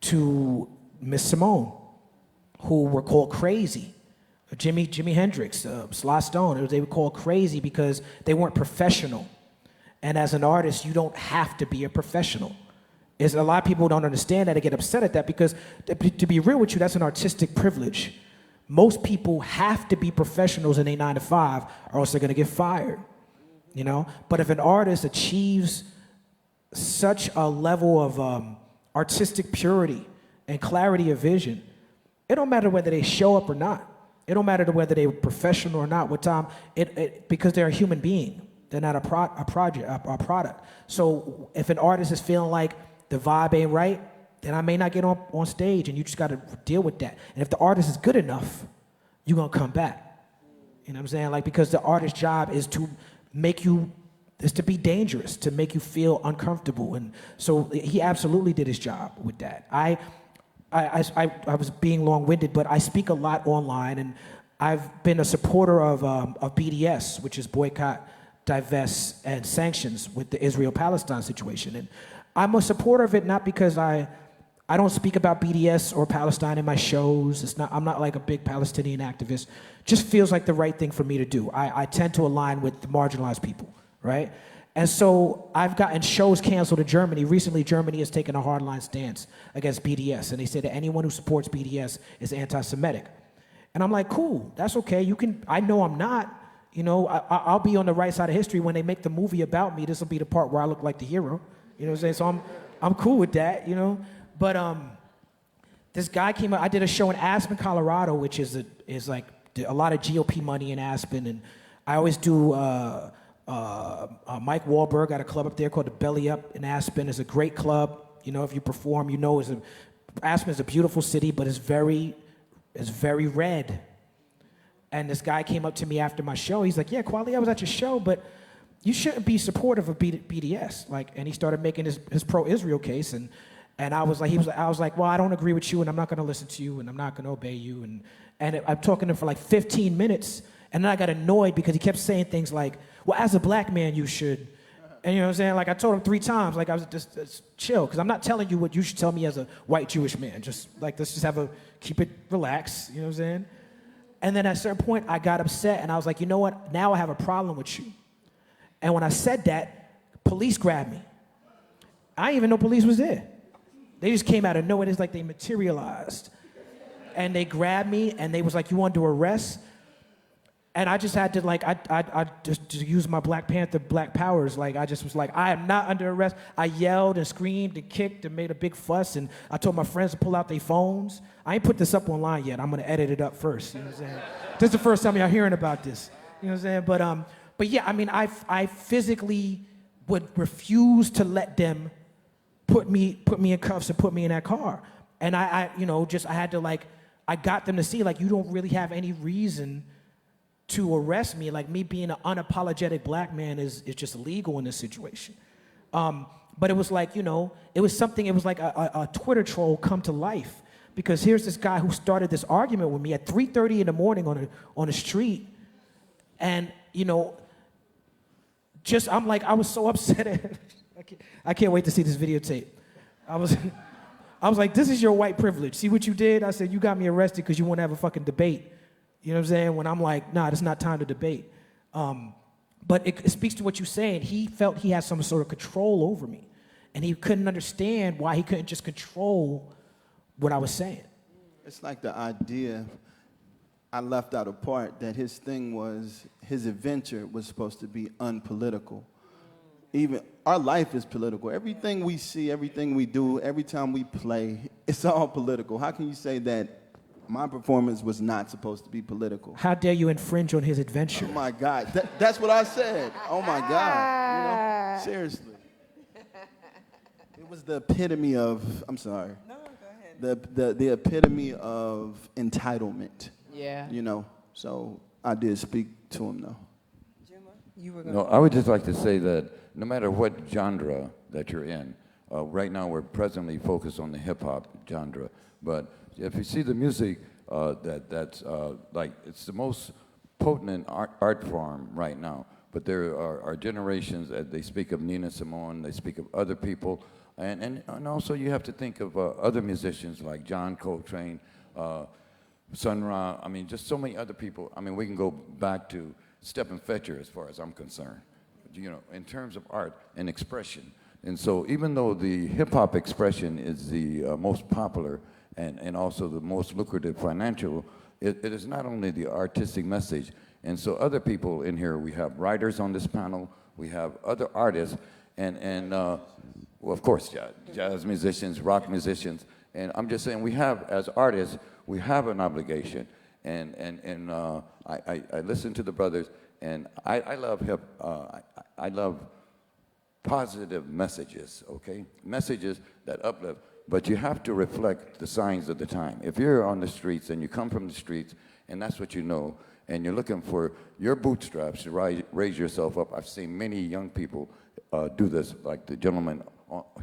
to Miss Simone who were called crazy. Jimi Hendrix, Sly Stone, they were called crazy because they weren't professional. And as an artist, you don't have to be a professional. Is a lot of people don't understand that. They get upset at that because, to be real with you, that's an artistic privilege. Most people have to be professionals in a 9 to 5, or else they're going to get fired. You know. But if an artist achieves such a level of artistic purity and clarity of vision, it don't matter whether they show up or not. It don't matter whether they're professional or not. With time, because they're a human being. They're not a product. So if an artist is feeling like the vibe ain't right, then I may not get on stage, and you just got to deal with that. And if the artist is good enough, you're going to come back. You know what I'm saying? Like, because the artist's job is to to be dangerous, to make you feel uncomfortable. And so he absolutely did his job with that. I was being long-winded, but I speak a lot online, and I've been a supporter of BDS, which is boycott, divest, and sanctions with the Israel-Palestine situation. And I'm a supporter of it not because I don't speak about BDS or Palestine in my shows. I'm not like a big Palestinian activist. Just feels like the right thing for me to do. I tend to align with the marginalized people, right? And so I've gotten shows canceled in Germany. Recently, Germany has taken a hardline stance against BDS, and they say that anyone who supports BDS is anti-Semitic. And I'm like, cool, that's okay. I know I'm not. You know, I'll be on the right side of history. When they make the movie about me, this will be the part where I look like the hero. You know what I'm saying? So I'm cool with that, you know? But this guy came up. I did a show in Aspen, Colorado, which is like a lot of GOP money in Aspen. And I always do Mike Wahlberg got a club up there called the Belly Up in Aspen. It's a great club. You know, if you perform, you know Aspen is a beautiful city, but it's very red. And this guy came up to me after my show. He's like, yeah, Kweli, I was at your show, but you shouldn't be supportive of BDS. Like, and he started making his pro-Israel case, and I was like, well, I don't agree with you, and I'm not going to listen to you, and I'm not going to obey you, and I'm talking to him for like 15 minutes, and then I got annoyed because he kept saying things like, well, as a black man, you should, and you know what I'm saying? Like, I told him 3 times, like, I was just chill, because I'm not telling you what you should tell me as a white Jewish man. Just like, let's just keep it relaxed. You know what I'm saying? And then at a certain point, I got upset, and I was like, you know what? Now I have a problem with you. And when I said that, police grabbed me. I didn't even know police was there. They just came out of nowhere. It's like they materialized. And they grabbed me, and they was like, you want to arrest? And I just had to, like, I just to use my Black Panther Black powers. Like, I just was like, I am not under arrest. I yelled and screamed and kicked and made a big fuss, and I told my friends to pull out their phones. I ain't put this up online yet. I'm going to edit it up first. You know what I'm saying? This is the first time y'all hearing about this. You know what I'm saying? But yeah, I mean, I physically would refuse to let them put me in cuffs and put me in that car. And I had to, like, I got them to see, like, you don't really have any reason to arrest me. Like, me being an unapologetic black man is just legal in this situation. But it was like, you know, it was like a Twitter troll come to life. Because here's this guy who started this argument with me at 3:30 in the morning on the street. And, you know, I'm like, I was so upset. I can't wait to see this videotape. I was like, this is your white privilege. See what you did? I said, you got me arrested because you want to have a fucking debate. You know what I'm saying? When I'm like, nah, it's not time to debate. But it speaks to what you're saying. He felt he had some sort of control over me. And he couldn't understand why he couldn't just control what I was saying. It's like the idea, I left out a part that his thing was, his adventure was supposed to be unpolitical. Even our life is political. Everything we see, everything we do, every time we play, it's all political. How can you say that my performance was not supposed to be political? How dare you infringe on his adventure? Oh my God, that's what I said. Oh my God, you know, seriously. It was the epitome of, I'm sorry. No, go ahead. The epitome of entitlement. Yeah. You know, so I did speak to him though. Juma, you were going No, I would just like to say that no matter what genre that you're in, right now we're presently focused on the hip-hop genre, but if you see the music that's like, it's the most potent art form right now, but there are generations that they speak of Nina Simone, they speak of other people, and also you have to think of other musicians like John Coltrane, Sun Ra, I mean, just so many other people. I mean, we can go back to Stephen Fetcher as far as I'm concerned. in terms of art and expression. And so even though the hip-hop expression is the most popular and also the most lucrative financial, it is not only the artistic message. And so other people in here, we have writers on this panel, we have other artists, and well, of course, jazz musicians, rock musicians. And I'm just saying, we have, as artists, we have an obligation. And I listen to the brothers, and I love I love positive messages, okay? Messages that uplift, but you have to reflect the signs of the time. If you're on the streets and you come from the streets and that's what you know, and you're looking for your bootstraps to raise yourself up, I've seen many young people do this, like the gentleman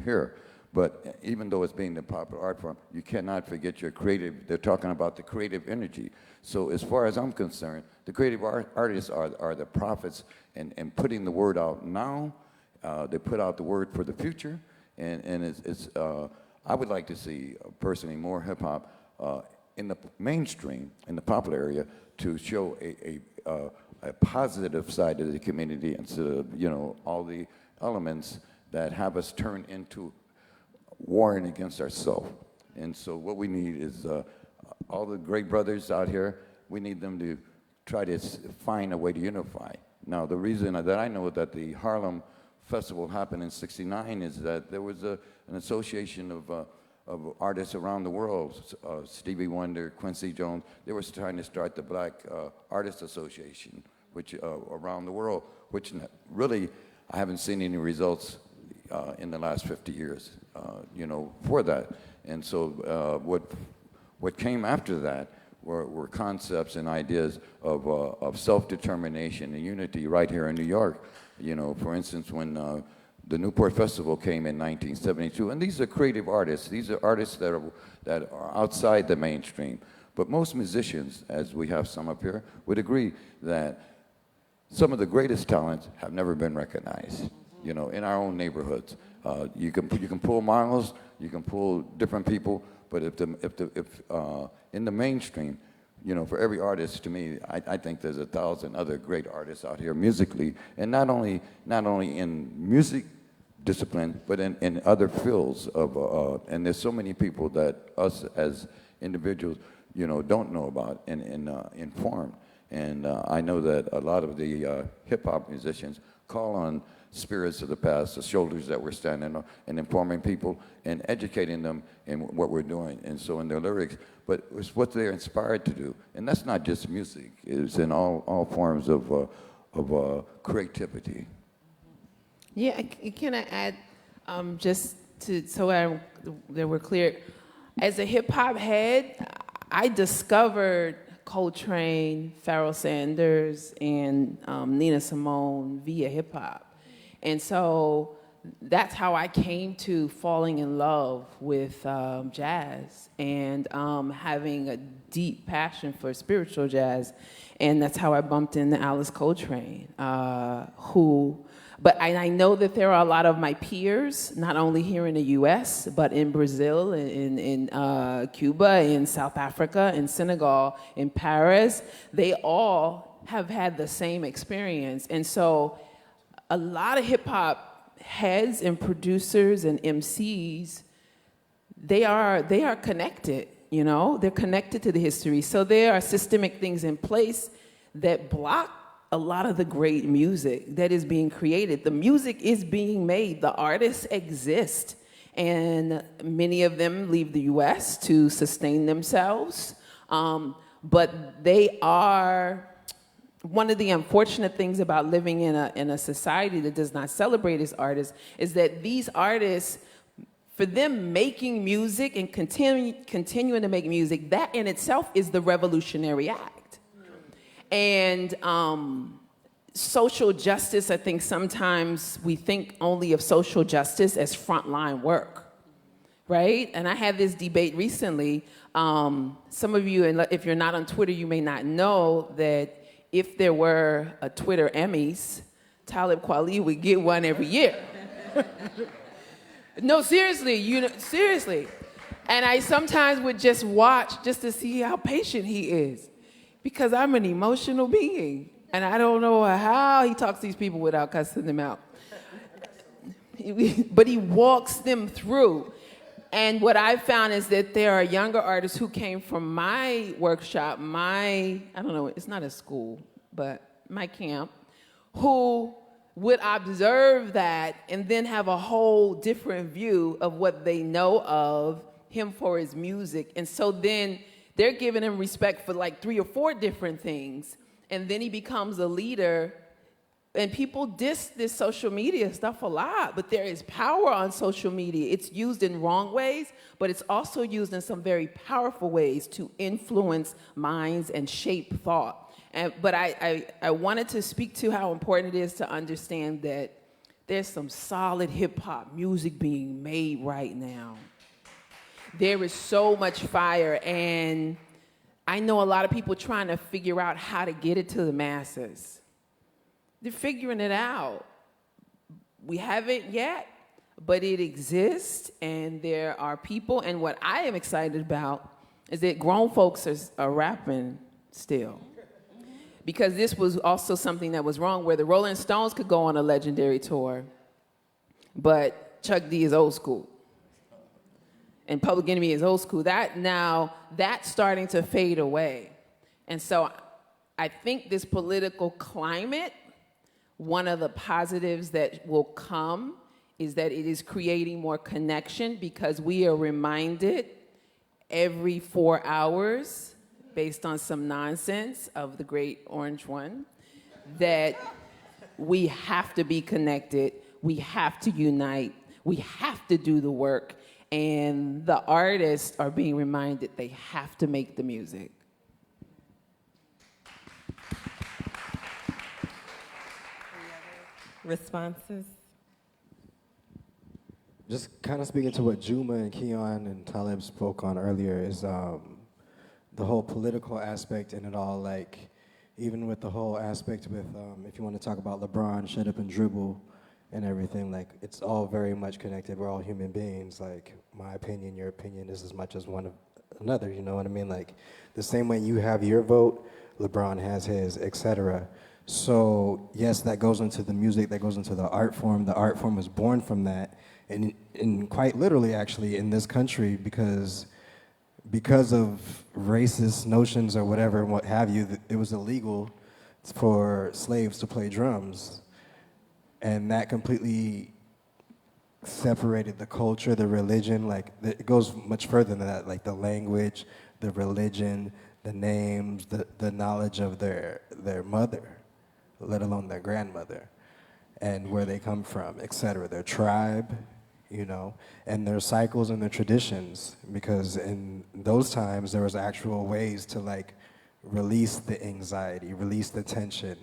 here. But even though it's being the popular art form, you cannot forget your creative, they're talking about the creative energy. So as far as I'm concerned, the creative artists are the prophets and putting the word out now. They put out the word for the future, and I would like to see, personally, more hip-hop in the mainstream, in the popular area, to show a positive side of the community instead of, all the elements that have us turn into warring against ourselves. And so what we need is all the great brothers out here, we need them to try to find a way to unify. Now, the reason that I know that the Harlem Festival happened in '69 is that there was an association of artists around the world, Stevie Wonder, Quincy Jones. They were trying to start the Black Artists Association, which around the world, which really I haven't seen any results in the last 50 years, for that. And so what came after that were concepts and ideas of self-determination and unity right here in New York. For instance, when the Newport Festival came in 1972, and these are creative artists. These are artists that are outside the mainstream. But most musicians, as we have some up here, would agree that some of the greatest talents have never been recognized, in our own neighborhoods. You can pull miles, you can pull different people, but if in the mainstream, for every artist, to me, I think there's 1,000 other great artists out here musically, and not only in music discipline, but in other fields of, and there's so many people that us as individuals, don't know about and inform. And I know that a lot of the hip-hop musicians call on spirits of the past, the shoulders that we're standing on, and informing people and educating them in what we're doing. And so in their lyrics, but it's what they're inspired to do. And that's not just music, it's in all forms of creativity. Yeah, can I add, just so that we're clear, as a hip hop head, I discovered Coltrane, Pharoah Sanders, and Nina Simone via hip hop. And so that's how I came to falling in love with jazz and having a deep passion for spiritual jazz. And that's how I bumped into Alice Coltrane, but I know that there are a lot of my peers, not only here in the US, but in Brazil, in Cuba, in South Africa, in Senegal, in Paris. They all have had the same experience. And so a lot of hip hop heads and producers and MCs, they are connected, they're connected to the history. So there are systemic things in place that block a lot of the great music that is being created. The music is being made, the artists exist, and many of them leave the US to sustain themselves, but they are. One of the unfortunate things about living in a society that does not celebrate its artists is that these artists, for them making music and continuing to make music, that in itself is the revolutionary act. And social justice, I think sometimes we think only of social justice as frontline work, right? And I had this debate recently. Some of you, and if you're not on Twitter, you may not know that if there were a Twitter Emmys, Talib Kweli would get one every year. No, seriously, seriously. And I sometimes would just watch just to see how patient he is, because I'm an emotional being. And I don't know how he talks to these people without cussing them out. But he walks them through. And what I found is that there are younger artists who came from my workshop, I don't know, it's not a school, but my camp, who would observe that and then have a whole different view of what they know of him for his music. And so then they're giving him respect for like 3 or 4 different things. And then he becomes a leader. And people diss this social media stuff a lot, but there is power on social media. It's used in wrong ways, but it's also used in some very powerful ways to influence minds and shape thought. But I wanted to speak to how important it is to understand that there's some solid hip-hop music being made right now. There is so much fire, and I know a lot of people trying to figure out how to get it to the masses. They're figuring it out. We haven't yet, but it exists, and there are people, and what I am excited about is that grown folks are rapping still. Because this was also something that was wrong, where the Rolling Stones could go on a legendary tour, but Chuck D is old school. And Public Enemy is old school. That's starting to fade away. And so I think this political climate, one of the positives that will come is that it is creating more connection, because we are reminded every 4 hours, based on some nonsense of the great orange one, that we have to be connected, we have to unite, we have to do the work, and the artists are being reminded they have to make the music. Responses? Just kind of speaking to what Juma and Keyon and Talib spoke on earlier is the whole political aspect in it all. Like, even with the whole aspect with, if you want to talk about LeBron, shut up and dribble and everything, like, it's all very much connected. We're all human beings. Like, my opinion, your opinion is as much as one of another, you know what I mean? Like, the same way you have your vote, LeBron has his, etc. So, yes, that goes into the music, that goes into the art form. The art form was born from that, and quite literally, actually, in this country, because of racist notions or whatever and what have you, it was illegal for slaves to play drums. And that completely separated the culture, the religion, like, it goes much further than that, like the language, the religion, the names, the knowledge of their mother, let alone their grandmother, and where they come from, etc., their tribe, you know, and their cycles and their traditions, because in those times there was actual ways to, like, release the anxiety, release the tension,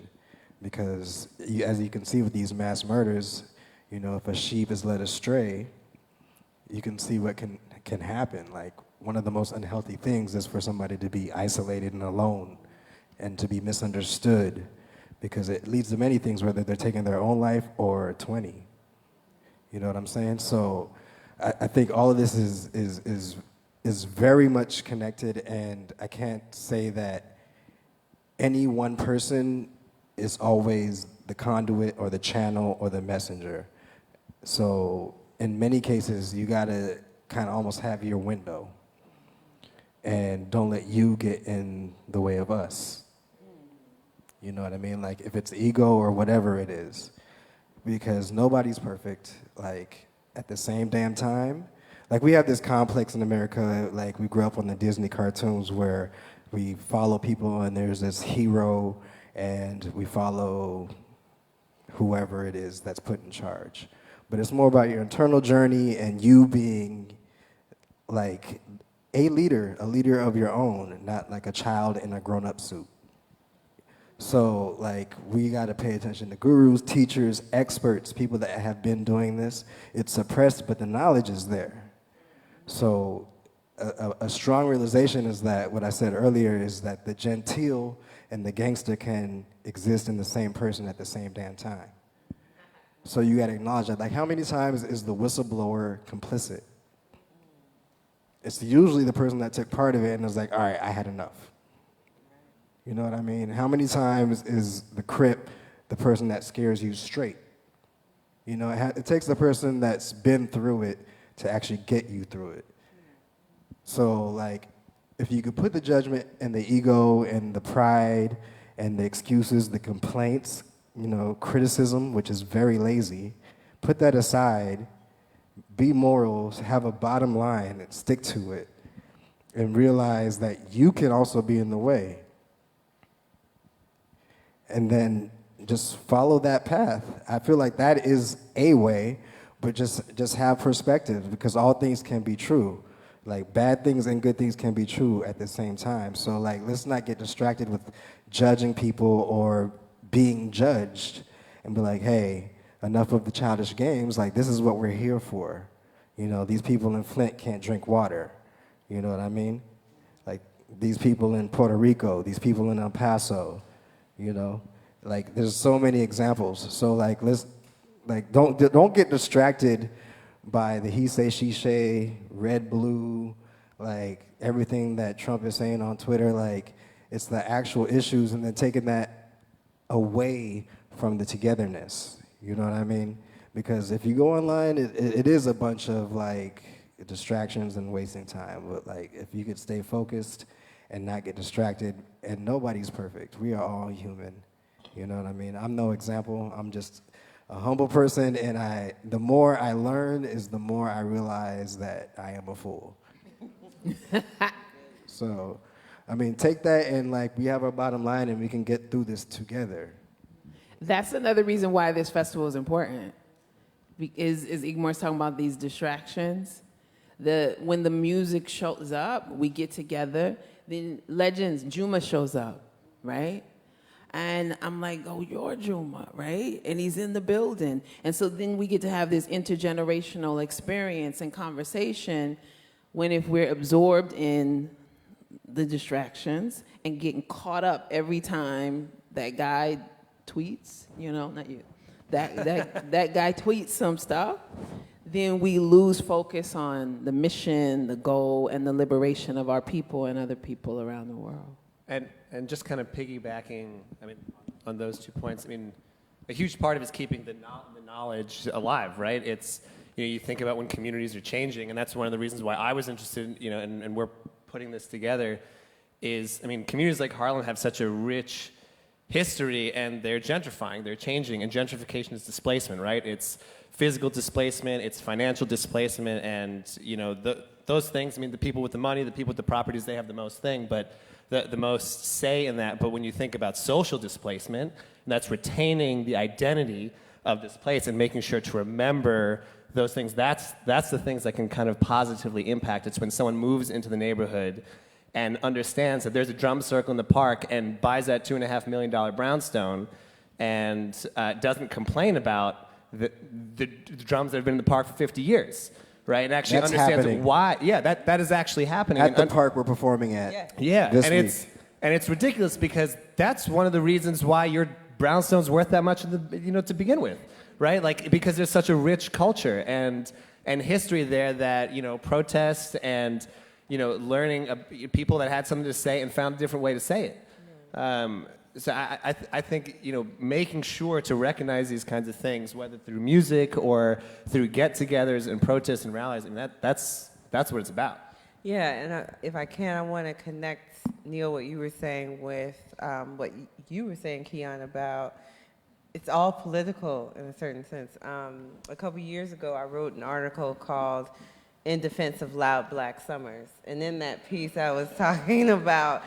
because as you can see with these mass murders, you know, if a sheep is led astray, you can see what can happen. Like, one of the most unhealthy things is for somebody to be isolated and alone and to be misunderstood, because it leads to many things, whether they're taking their own life or 20. You know what I'm saying? So I think all of this is very much connected, and I can't say that any one person is always the conduit or the channel or the messenger. So in many cases, you gotta kind of almost have your window, and don't let you get in the way of us. You know what I mean? Like, if it's ego or whatever it is, because nobody's perfect. Like, at the same damn time, like, we have this complex in America, like, we grew up on the Disney cartoons where we follow people and there's this hero and we follow whoever it is that's put in charge. But it's more about your internal journey and you being, like, a leader of your own, not like a child in a grown-up suit. So, like, we got to pay attention to gurus, teachers, experts, people that have been doing this. It's suppressed, but the knowledge is there. So a strong realization is that, what I said earlier, is that the genteel and the gangster can exist in the same person at the same damn time. So you got to acknowledge that. Like, how many times is the whistleblower complicit? It's usually the person that took part of it and was like, all right, I had enough. You know what I mean? How many times is the Crip the person that scares you straight? You know, it takes the person that's been through it to actually get you through it. So, like, if you could put the judgment and the ego and the pride and the excuses, the complaints, you know, criticism, which is very lazy, put that aside, be morals, have a bottom line and stick to it, and realize that you can also be in the way. And then just follow that path. I feel like that is a way, but just have perspective, because all things can be true. Like, bad things and good things can be true at the same time. So, like, let's not get distracted with judging people or being judged and be like, hey, enough of the childish games. Like, this is what we're here for. You know, these people in Flint can't drink water. You know what I mean? Like, these people in Puerto Rico, these people in El Paso, you know? Like, there's so many examples. So, like, don't get distracted by the he say, she say, red, blue, like, everything that Trump is saying on Twitter. Like, it's the actual issues, and then taking that away from the togetherness. You know what I mean? Because if you go online, it is a bunch of, like, distractions and wasting time. But, like, if you could stay focused and not get distracted, and nobody's perfect. We are all human. You know what I mean? I'm no example. I'm just a humble person, and the more I learn is the more I realize that I am a fool. So, I mean, take that, and, like, we have our bottom line, and we can get through this together. That's another reason why this festival is important. Is Igmar's talking about these distractions. When the music shows up, we get together. Then legends, Juma shows up, right? And I'm like, oh, you're Juma, right? And he's in the building. And so then we get to have this intergenerational experience and conversation when, if we're absorbed in the distractions and getting caught up every time that guy tweets, you know, not you, that guy tweets some stuff, then we lose focus on the mission, the goal, and the liberation of our people and other people around the world. And just kind of piggybacking, I mean, on those 2 points, I mean, a huge part of it is keeping the knowledge alive, right? It's, you know, you think about when communities are changing, and that's one of the reasons why I was interested, you know, and we're putting this together, is, I mean, communities like Harlem have such a rich history, and they're gentrifying, they're changing, and gentrification is displacement, right? It's physical displacement, it's financial displacement, and, you know, those things, I mean, the people with the money, the people with the properties, they have the most thing, but the most say in that. But when you think about social displacement, and that's retaining the identity of this place and making sure to remember those things, that's the things that can kind of positively impact. It's when someone moves into the neighborhood and understands that there's a drum circle in the park and buys that $2.5 million brownstone and doesn't complain about the drums that have been in the park for 50 years. Right, and actually That's understands happening. why. Yeah, that is actually happening At the park we're performing at. Yeah, this and week. it's ridiculous, because that's one of the reasons why your brownstone's worth that much, to begin with, right? Like, because there's such a rich culture and history there that, you know, protest and, you know, learning people that had something to say and found a different way to say it. So I think, you know, making sure to recognize these kinds of things, whether through music or through get-togethers and protests and rallies, I mean, that's what it's about. Yeah, and if I can, I want to connect, Neal, what you were saying with what you were saying, Keyon, about it's all political in a certain sense. A couple years ago, I wrote an article called In Defense of Loud Black Summers. And in that piece, I was talking about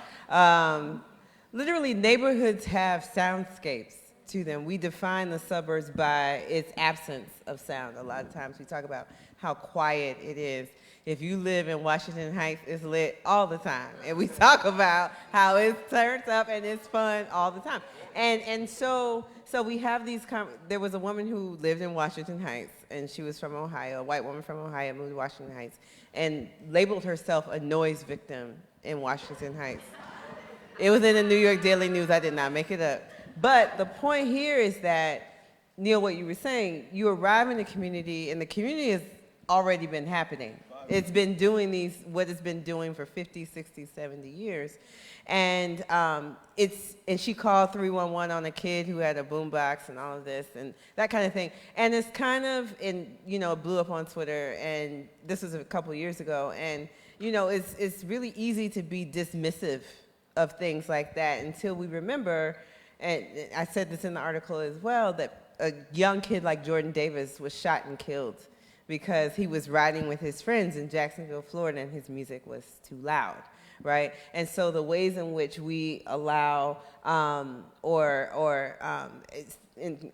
literally, neighborhoods have soundscapes to them. We define the suburbs by its absence of sound. A lot of times we talk about how quiet it is. If you live in Washington Heights, it's lit all the time. And we talk about how it's turned up and it's fun all the time. And so we have these, there was a woman who lived in Washington Heights, and she was from Ohio, a white woman from Ohio, moved to Washington Heights, and labeled herself a noise victim in Washington Heights. It was in the New York Daily News. I did not make it up. But the point here is that, Neal, what you were saying, you arrive in the community, and the community has already been happening. It's been doing what it's been doing for 50, 60, 70 years. And and she called 311 on a kid who had a boombox and all of this and that kind of thing. And it's kind of, blew up on Twitter, and this was a couple years ago. And, it's really easy to be dismissive of things like that until we remember, and I said this in the article as well, that a young kid like Jordan Davis was shot and killed because he was riding with his friends in Jacksonville, Florida, and his music was too loud, right? And so the ways in which we allow, in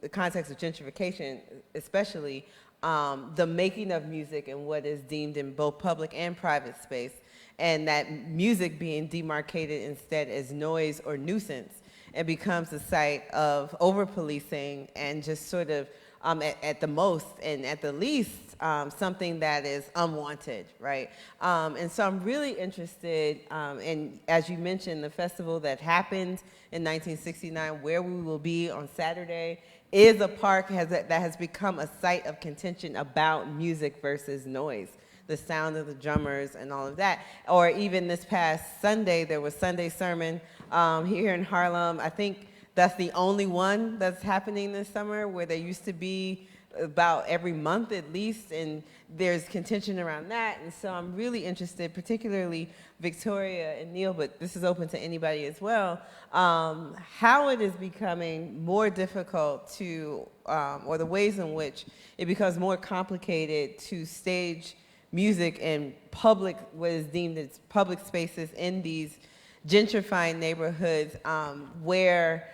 the context of gentrification especially, the making of music and what is deemed in both public and private space, and that music being demarcated instead as noise or nuisance, it becomes a site of over-policing and just sort of, at the most and at the least, something that is unwanted, right? And so I'm really interested, and as you mentioned, the festival that happened in 1969, where we will be on Saturday, is a park that has become a site of contention about music versus noise, the sound of the drummers and all of that. Or even this past Sunday, there was Sunday Sermon here in Harlem. I think that's the only one that's happening this summer, where there used to be about every month at least, and there's contention around that. And so I'm really interested, particularly Victoria and Neal, but this is open to anybody as well, how it is becoming more difficult to, or the ways in which it becomes more complicated to stage music in public, what is deemed as public spaces in these gentrifying neighborhoods, where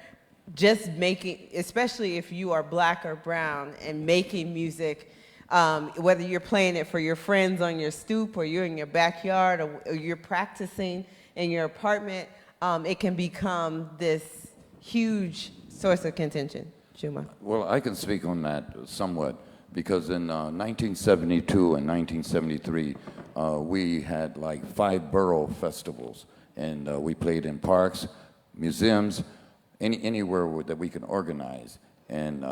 just making, especially if you are black or brown, and making music, whether you're playing it for your friends on your stoop, or you're in your backyard, or you're practicing in your apartment, it can become this huge source of contention. Juma. Well, I can speak on that somewhat, because in 1972 and 1973, we had like 5 borough festivals, and we played in parks, museums, anywhere that we can organize. And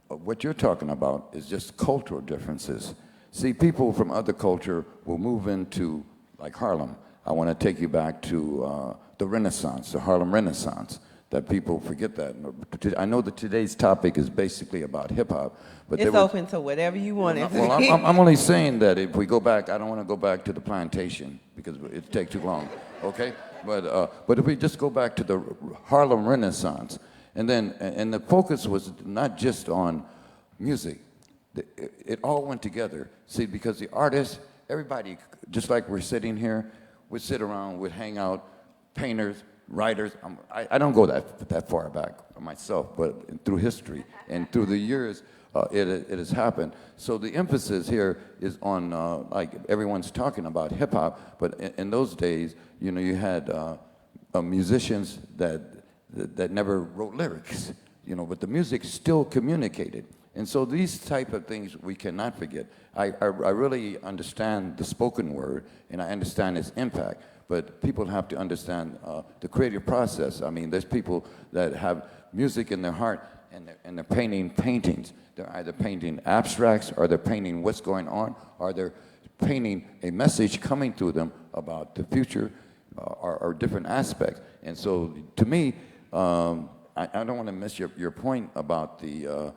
what you're talking about is just cultural differences. See, people from other culture will move into, like Harlem. I want to take you back to the Renaissance, the Harlem Renaissance, that people forget that. I know that today's topic is basically about hip-hop, but it's open to whatever you want it to well, be. I'm only saying that if we go back, I don't want to go back to the plantation, because it'd take too long, okay? But if we just go back to the Harlem Renaissance, and the focus was not just on music. It all went together. See, because the artists, everybody, just like we're sitting here, would sit around, would hang out, painters, writers. I don't go that far back myself, but through history and through the years, it has happened. So the emphasis here is on, like everyone's talking about hip hop, but in those days, you had musicians that never wrote lyrics, but the music still communicated. And so these type of things we cannot forget. I really understand the spoken word, and I understand its impact, but people have to understand the creative process. I mean, there's people that have music in their heart, and they're painting paintings. They're either painting abstracts, or they're painting what's going on, or they're painting a message coming to them about the future, or different aspects. And so, to me, I don't want to miss your point about the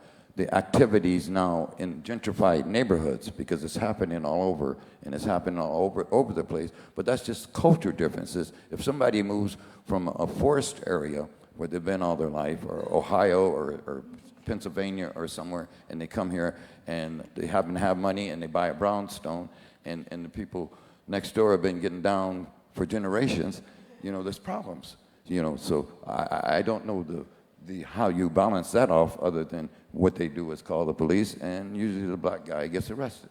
activities now in gentrified neighborhoods, because it's happening all over, and it's happening all over the place. But that's just culture differences. If somebody moves from a forest area where they've been all their life, or Ohio, or Pennsylvania, or somewhere, and they come here and they happen to have money, and they buy a brownstone, and the people next door have been getting down for generations, there's problems. So I don't know how you balance that off, other than what they do is call the police, and usually the black guy gets arrested.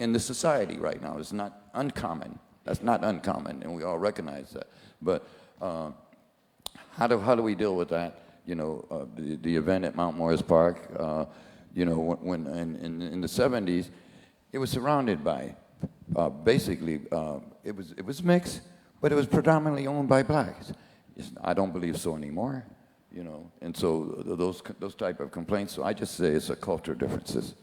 In the society right now, it's not uncommon. That's not uncommon, and we all recognize that. But how do we deal with that? The event at Mount Morris Park, when in the 70s, it was surrounded by, basically, it was mixed, but it was predominantly owned by blacks. I don't believe so anymore, and so those type of complaints. So I just say it's a culture differences.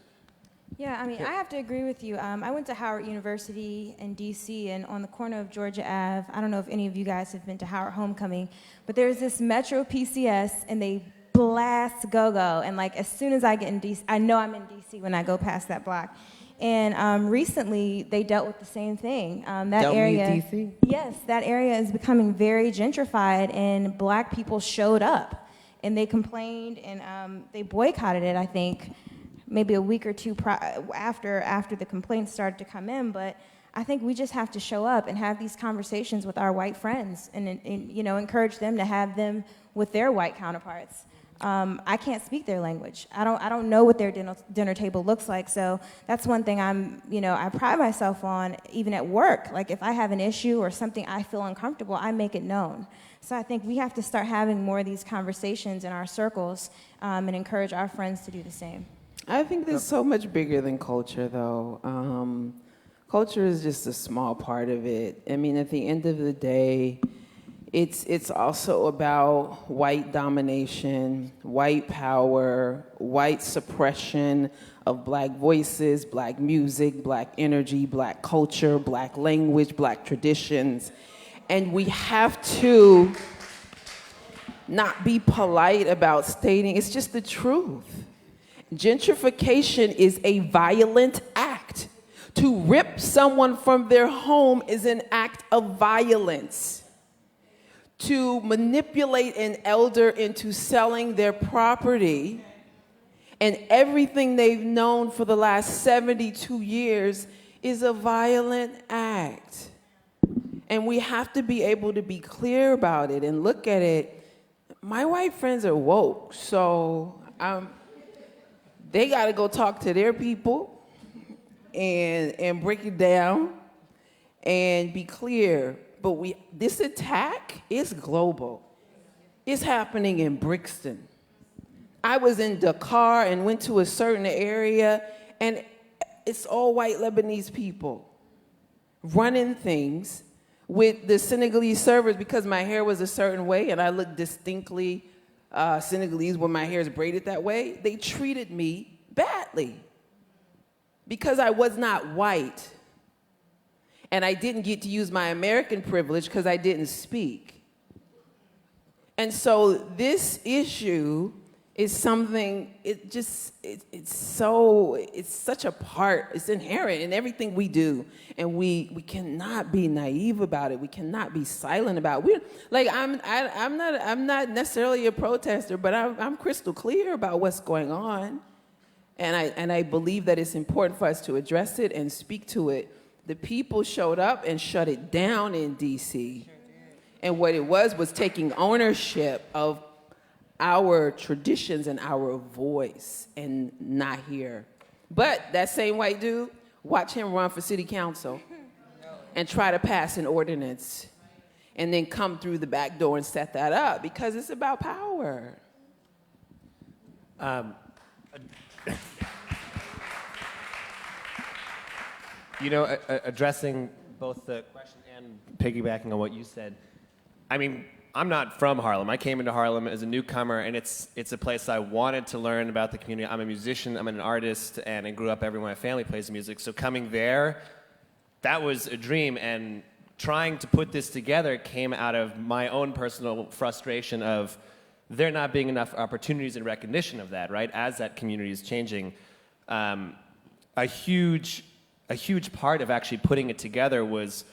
Yeah, I mean, I have to agree with you. I went to Howard University in D.C., and on the corner of Georgia Ave, I don't know if any of you guys have been to Howard Homecoming, but there's this Metro PCS, and they blast go-go, and like as soon as I get in D.C., I know I'm in D.C. when I go past that block. And recently, they dealt with the same thing. That area, WTC? yes, that area is becoming very gentrified, and black people showed up, and they complained, and they boycotted it, I think, maybe a week or two after the complaints started to come in. But I think we just have to show up and have these conversations with our white friends, and you know, encourage them to have them with their white counterparts. I can't speak their language. I don't know what their dinner table looks like. So that's one thing I pride myself on, even at work. Like if I have an issue or something I feel uncomfortable, I make it known. So I think we have to start having more of these conversations in our circles, and encourage our friends to do the same. I think there's so much bigger than culture, though. Culture is just a small part of it. I mean, at the end of the day, it's also about white domination, white power, white suppression of black voices, black music, black energy, black culture, black language, black traditions. And we have to not be polite about stating, it's just the truth. Gentrification is a violent act. To rip someone from their home is an act of violence. To manipulate an elder into selling their property and everything they've known for the last 72 years is a violent act. And we have to be able to be clear about it and look at it. My white friends are woke, so they got to go talk to their people and break it down and be clear. But this attack is global. It's happening in Brixton. I was in Dakar and went to a certain area, and it's all white Lebanese people running things with the Senegalese servers because my hair was a certain way and I looked distinctly Senegalese when my hair is braided that way. They treated me badly because I was not white. And I didn't get to use my American privilege because I didn't speak. And so this issue is something, it's such a part, it's inherent in everything we do. And we cannot be naive about it. We cannot be silent about it. I'm not necessarily a protester, but I'm crystal clear about what's going on. And I believe that it's important for us to address it and speak to it. The people showed up and shut it down in D.C. And what it was taking ownership of our traditions and our voice and not here. But that same white dude, watch him run for city council and try to pass an ordinance and then come through the back door and set that up because it's about power. Addressing both the question and piggybacking on what you said, I mean, I'm not from Harlem. I came into Harlem as a newcomer, and it's a place I wanted to learn about the community. I'm a musician, I'm an artist, and I grew up everywhere my family plays music. So coming there, that was a dream, and trying to put this together came out of my own personal frustration of there not being enough opportunities and recognition of that, right? As that community is changing. A huge part of actually putting it together was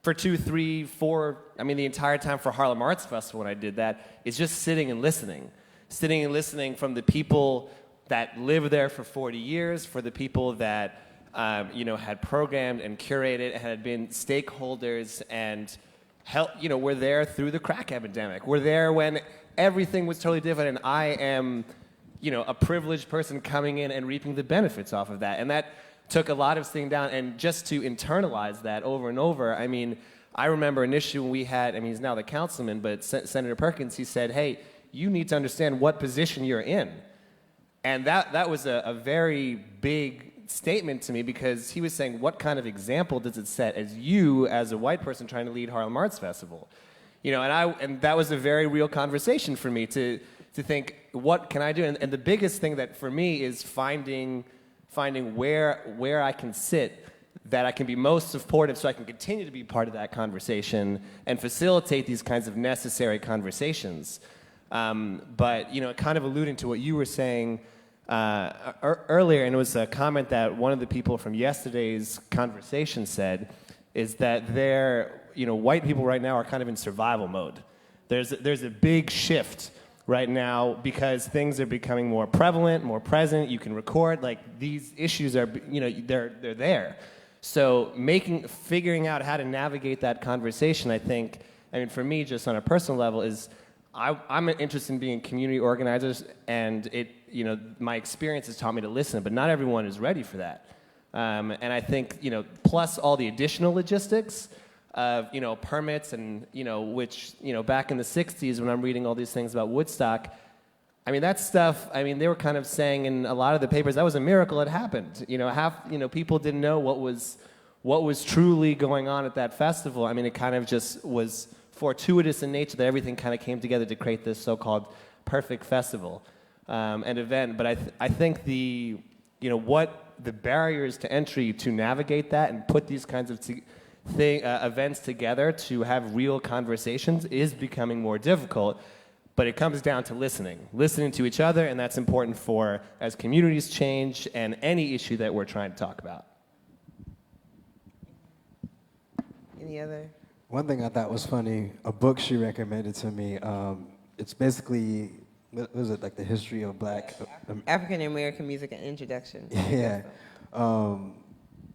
for 2, 3, 4, the entire time for Harlem Arts Festival when I did that, is just sitting and listening from the people that lived there for 40 years, for the people that had programmed and curated and had been stakeholders and were there through the crack epidemic. Were there when everything was totally different, and I am, a privileged person coming in and reaping the benefits off of that. And that took a lot of sitting down, and just to internalize that over and over. I remember an issue when we had, he's now the councilman, but Senator Perkins, he said, hey, you need to understand what position you're in. And that was a very big statement to me, because he was saying, what kind of example does it set as you, as a white person trying to lead Harlem Arts Festival? And that was a very real conversation for me to think, what can I do? And the biggest thing that for me is finding finding where I can sit that I can be most supportive so I can continue to be part of that conversation and facilitate these kinds of necessary conversations. But, kind of alluding to what you were saying earlier, and it was a comment that one of the people from yesterday's conversation said, is that white people right now are kind of in survival mode. There's a big shift right now because things are becoming more prevalent, more present. You can record, like these issues are, they're there. So figuring out how to navigate that conversation, I think, for me, just on a personal level, is I'm interested in being community organizers, and my experience has taught me to listen, but not everyone is ready for that. And I think, plus all the additional logistics of, permits and, which, back in the 60s when I'm reading all these things about Woodstock, that stuff, they were kind of saying in a lot of the papers, that was a miracle it happened. People didn't know what was truly going on at that festival. It kind of just was fortuitous in nature that everything kind of came together to create this so-called perfect festival and event. But I think what the barriers to entry to navigate that and put these kinds of events together to have real conversations is becoming more difficult. But it comes down to listening to each other, and that's important for as communities change and any issue that we're trying to talk about. Any other? One thing I thought was funny, a book she recommended to me, it's basically, what was it, like the history of Black... African American music, an introduction. Yeah.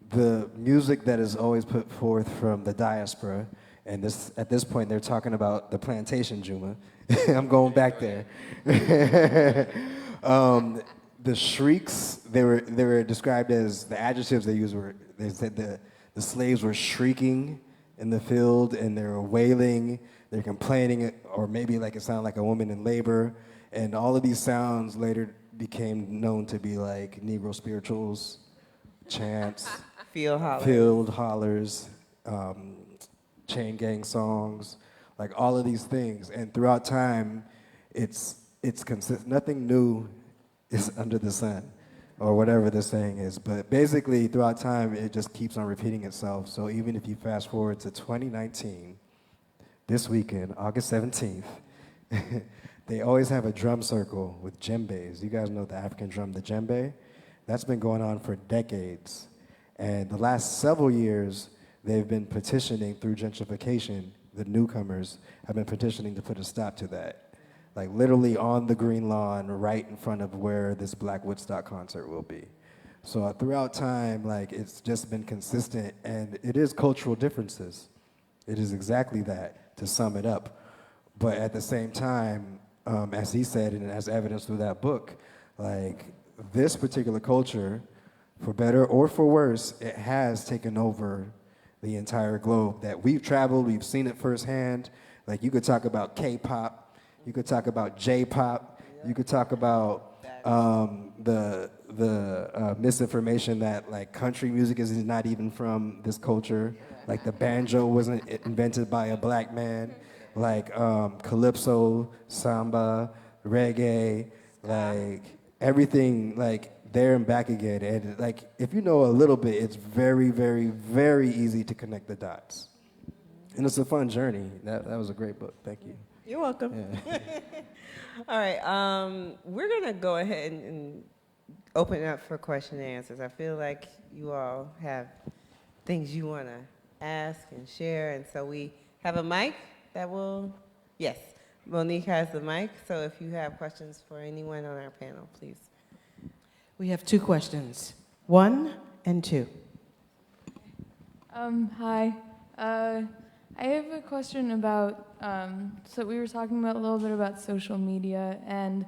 The music that is always put forth from the diaspora, and at this point they're talking about the plantation Juma. I'm going back there. The shrieks, they were described as, the adjectives they used were, they said the slaves were shrieking in the field, and they were wailing, they're complaining, or maybe like it sounded like a woman in labor, and all of these sounds later became known to be like Negro spirituals, chants, field hollers, chain gang songs, like all of these things. And throughout time, it's consistent. Nothing new is under the sun, or whatever the saying is. But basically, throughout time, it just keeps on repeating itself. So even if you fast forward to 2019, this weekend, August 17th, they always have a drum circle with djembes. You guys know the African drum, the djembe? That's been going on for decades. And the last several years, they've been petitioning through gentrification. The newcomers have been petitioning to put a stop to that. Like literally on the green lawn, right in front of where this Black Woodstock concert will be. So throughout time, like it's just been consistent, and it is cultural differences. It is exactly that, to sum it up. But at the same time, as he said, and as evidenced through that book, like this particular culture, for better or for worse, it has taken over the entire globe. That we've traveled, we've seen it firsthand. Like you could talk about K-pop, you could talk about J-pop, you could talk about the misinformation that like country music is not even from this culture. Like the banjo wasn't invented by a black man. Like calypso, samba, reggae, like everything, like there and back again. And like if you know a little bit, it's very, very, very easy to connect the dots. And it's a fun journey. That was a great book. Thank you. You're welcome. Yeah. All right, we're gonna go ahead and open it up for question and answers. I feel like you all have things you wanna ask and share, and so we have a mic that will, yes, Monique has the mic, so if you have questions for anyone on our panel, please. We have 2 questions, 1 and 2. Hi. I have a question about, so we were talking about a little bit about social media, and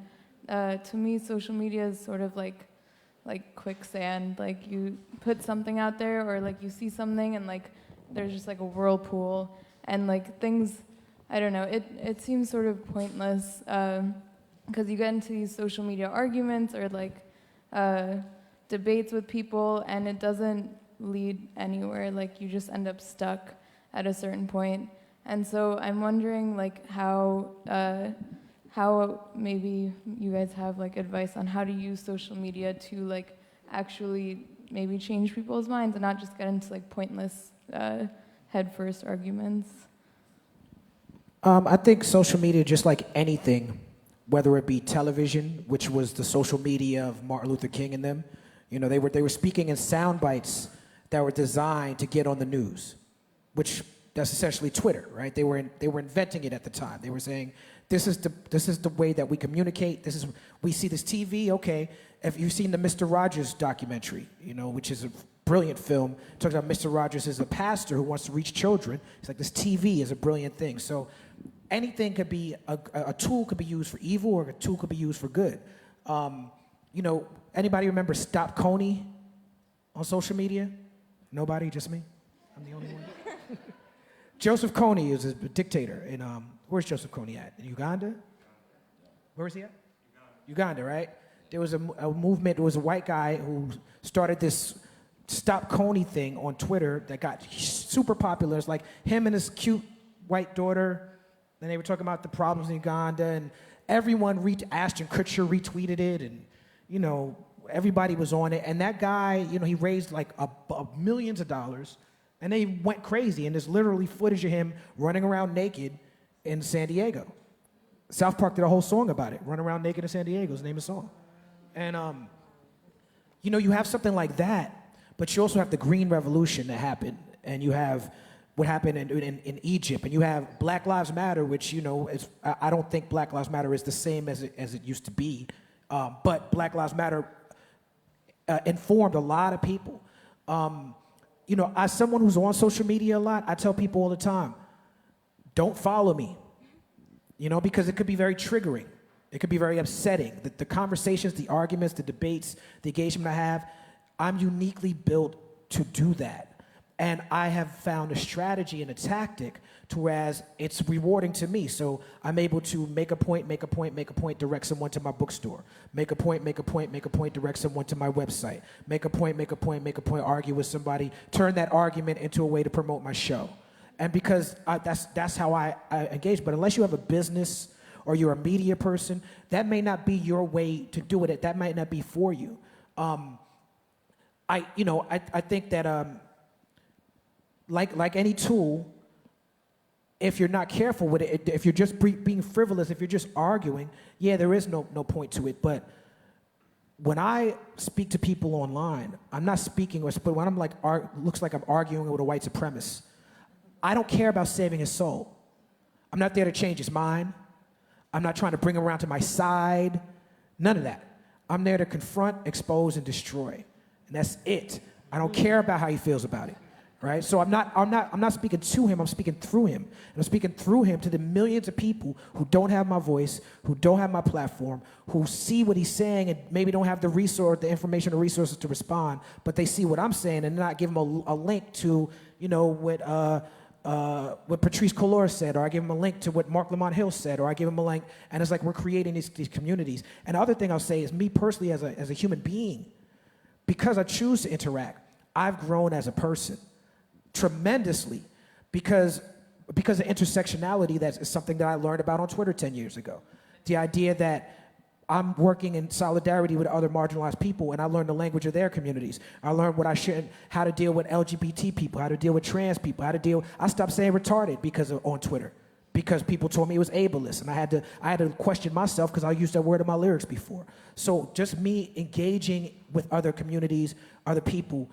to me, social media is sort of like quicksand. Like you put something out there, or like you see something, and like there's just like a whirlpool, and like things, I don't know, it seems sort of pointless, because you get into these social media arguments or like debates with people, and it doesn't lead anywhere. Like you just end up stuck at a certain point. And so I'm wondering like how maybe you guys have like advice on how to use social media to like actually maybe change people's minds and not just get into like pointless head-first arguments? I think social media, just like anything, whether it be television, which was the social media of Martin Luther King and them, you know, they were speaking in sound bites that were designed to get on the news, which that's essentially Twitter, right? They were inventing it at the time. They were saying, this is the way that we communicate. We see this TV, okay. If you've seen the Mr. Rogers documentary, you know, which is a brilliant film, it talks about Mr. Rogers as a pastor who wants to reach children. It's like this TV is a brilliant thing. So anything could be, a tool could be used for evil or a tool could be used for good. You know, anybody remember Stop Coney on social media? Nobody, just me? I'm the only one? Joseph Kony is a dictator in, where's Joseph Kony at? In Uganda? Where is he at? Uganda, right? There was a movement, there was a white guy who started this Stop Coney thing on Twitter that got super popular. It's like him and his cute white daughter, and they were talking about the problems in Uganda, and everyone, Ashton Kutcher retweeted it, and, you know, everybody was on it. And that guy, you know, he raised like millions of dollars, and they went crazy. And there's literally footage of him running around naked in San Diego. South Park did a whole song about it, Run Around Naked in San Diego is the name of the song. And, you know, you have something like that, but you also have the Green Revolution that happened, and you have what happened in Egypt, and you have Black Lives Matter, which, you know, I don't think Black Lives Matter is the same as it used to be, but Black Lives Matter informed a lot of people. You know, as someone who's on social media a lot, I tell people all the time, don't follow me, you know, because it could be very triggering. It could be very upsetting. The conversations, the arguments, the debates, the engagement I have, I'm uniquely built to do that. And I have found a strategy and a tactic to whereas it's rewarding to me. So I'm able to make a point, direct someone to my bookstore. Make a point, direct someone to my website. Make a point, argue with somebody, turn that argument into a way to promote my show. And because that's how I engage. But unless you have a business or you're a media person, that may not be your way to do it. That might not be for you. I think that like any tool, if you're not careful with it, if you're just being frivolous, if you're just arguing, yeah, there is no point to it. But when I speak to people online, I'm not speaking, but when I'm like, looks like I'm arguing with a white supremacist, I don't care about saving his soul. I'm not there to change his mind. I'm not trying to bring him around to my side. None of that. I'm there to confront, expose, and destroy. And that's it. I don't care about how he feels about it. Right? So I'm not speaking to him, I'm speaking through him. And I'm speaking through him to the millions of people who don't have my voice, who don't have my platform, who see what he's saying and maybe don't have the information or resources to respond, but they see what I'm saying and not give him a link to, you know, what Patrice Cullors said, or I give him a link to what Mark Lamont Hill said, or I give him a link, and it's like we're creating these communities. And the other thing I'll say is me personally as a human being, because I choose to interact, I've grown as a person tremendously because of intersectionality. That's something that I learned about on Twitter 10 years ago. The idea that I'm working in solidarity with other marginalized people, and I learned the language of their communities. I learned how to deal with LGBT people, how to deal with trans people, I stopped saying retarded on Twitter, because people told me it was ableist, and I had to question myself because I used that word in my lyrics before. So just me engaging with other communities, other people,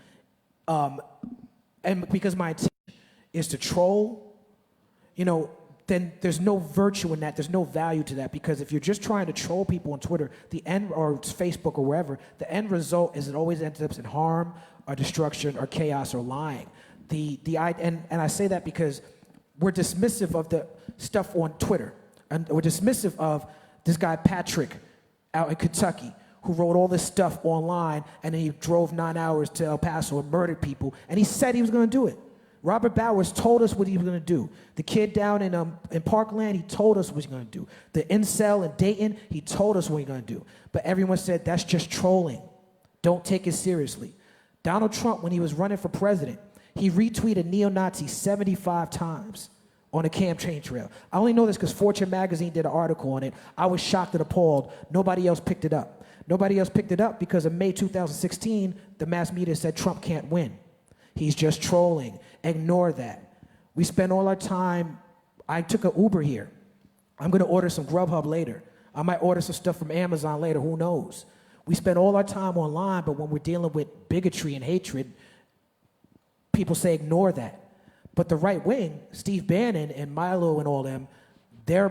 and because my intention is to troll, you know, then there's no virtue in that. There's no value to that, because if you're just trying to troll people on Twitter, or Facebook or wherever, the end result is it always ends up in harm or destruction or chaos or lying. And I say that because we're dismissive of the stuff on Twitter, and we're dismissive of this guy Patrick out in Kentucky who wrote all this stuff online, and then he drove 9 hours to El Paso and murdered people, and he said he was going to do it. Robert Bowers told us what he was going to do. The kid down in Parkland, he told us what he was going to do. The incel in Dayton, he told us what he was going to do. But everyone said, that's just trolling. Don't take it seriously. Donald Trump, when he was running for president, he retweeted neo-Nazi 75 times on the campaign trail. I only know this because Fortune magazine did an article on it. I was shocked and appalled. Nobody else picked it up. Nobody else picked it up because in May 2016, the mass media said Trump can't win. He's just trolling. Ignore that. We spend all our time. I took an Uber here. I'm going to order some Grubhub later. I might order some stuff from Amazon later. Who knows? We spend all our time online, but when we're dealing with bigotry and hatred, people say ignore that. But the right wing, Steve Bannon and Milo and all them, they're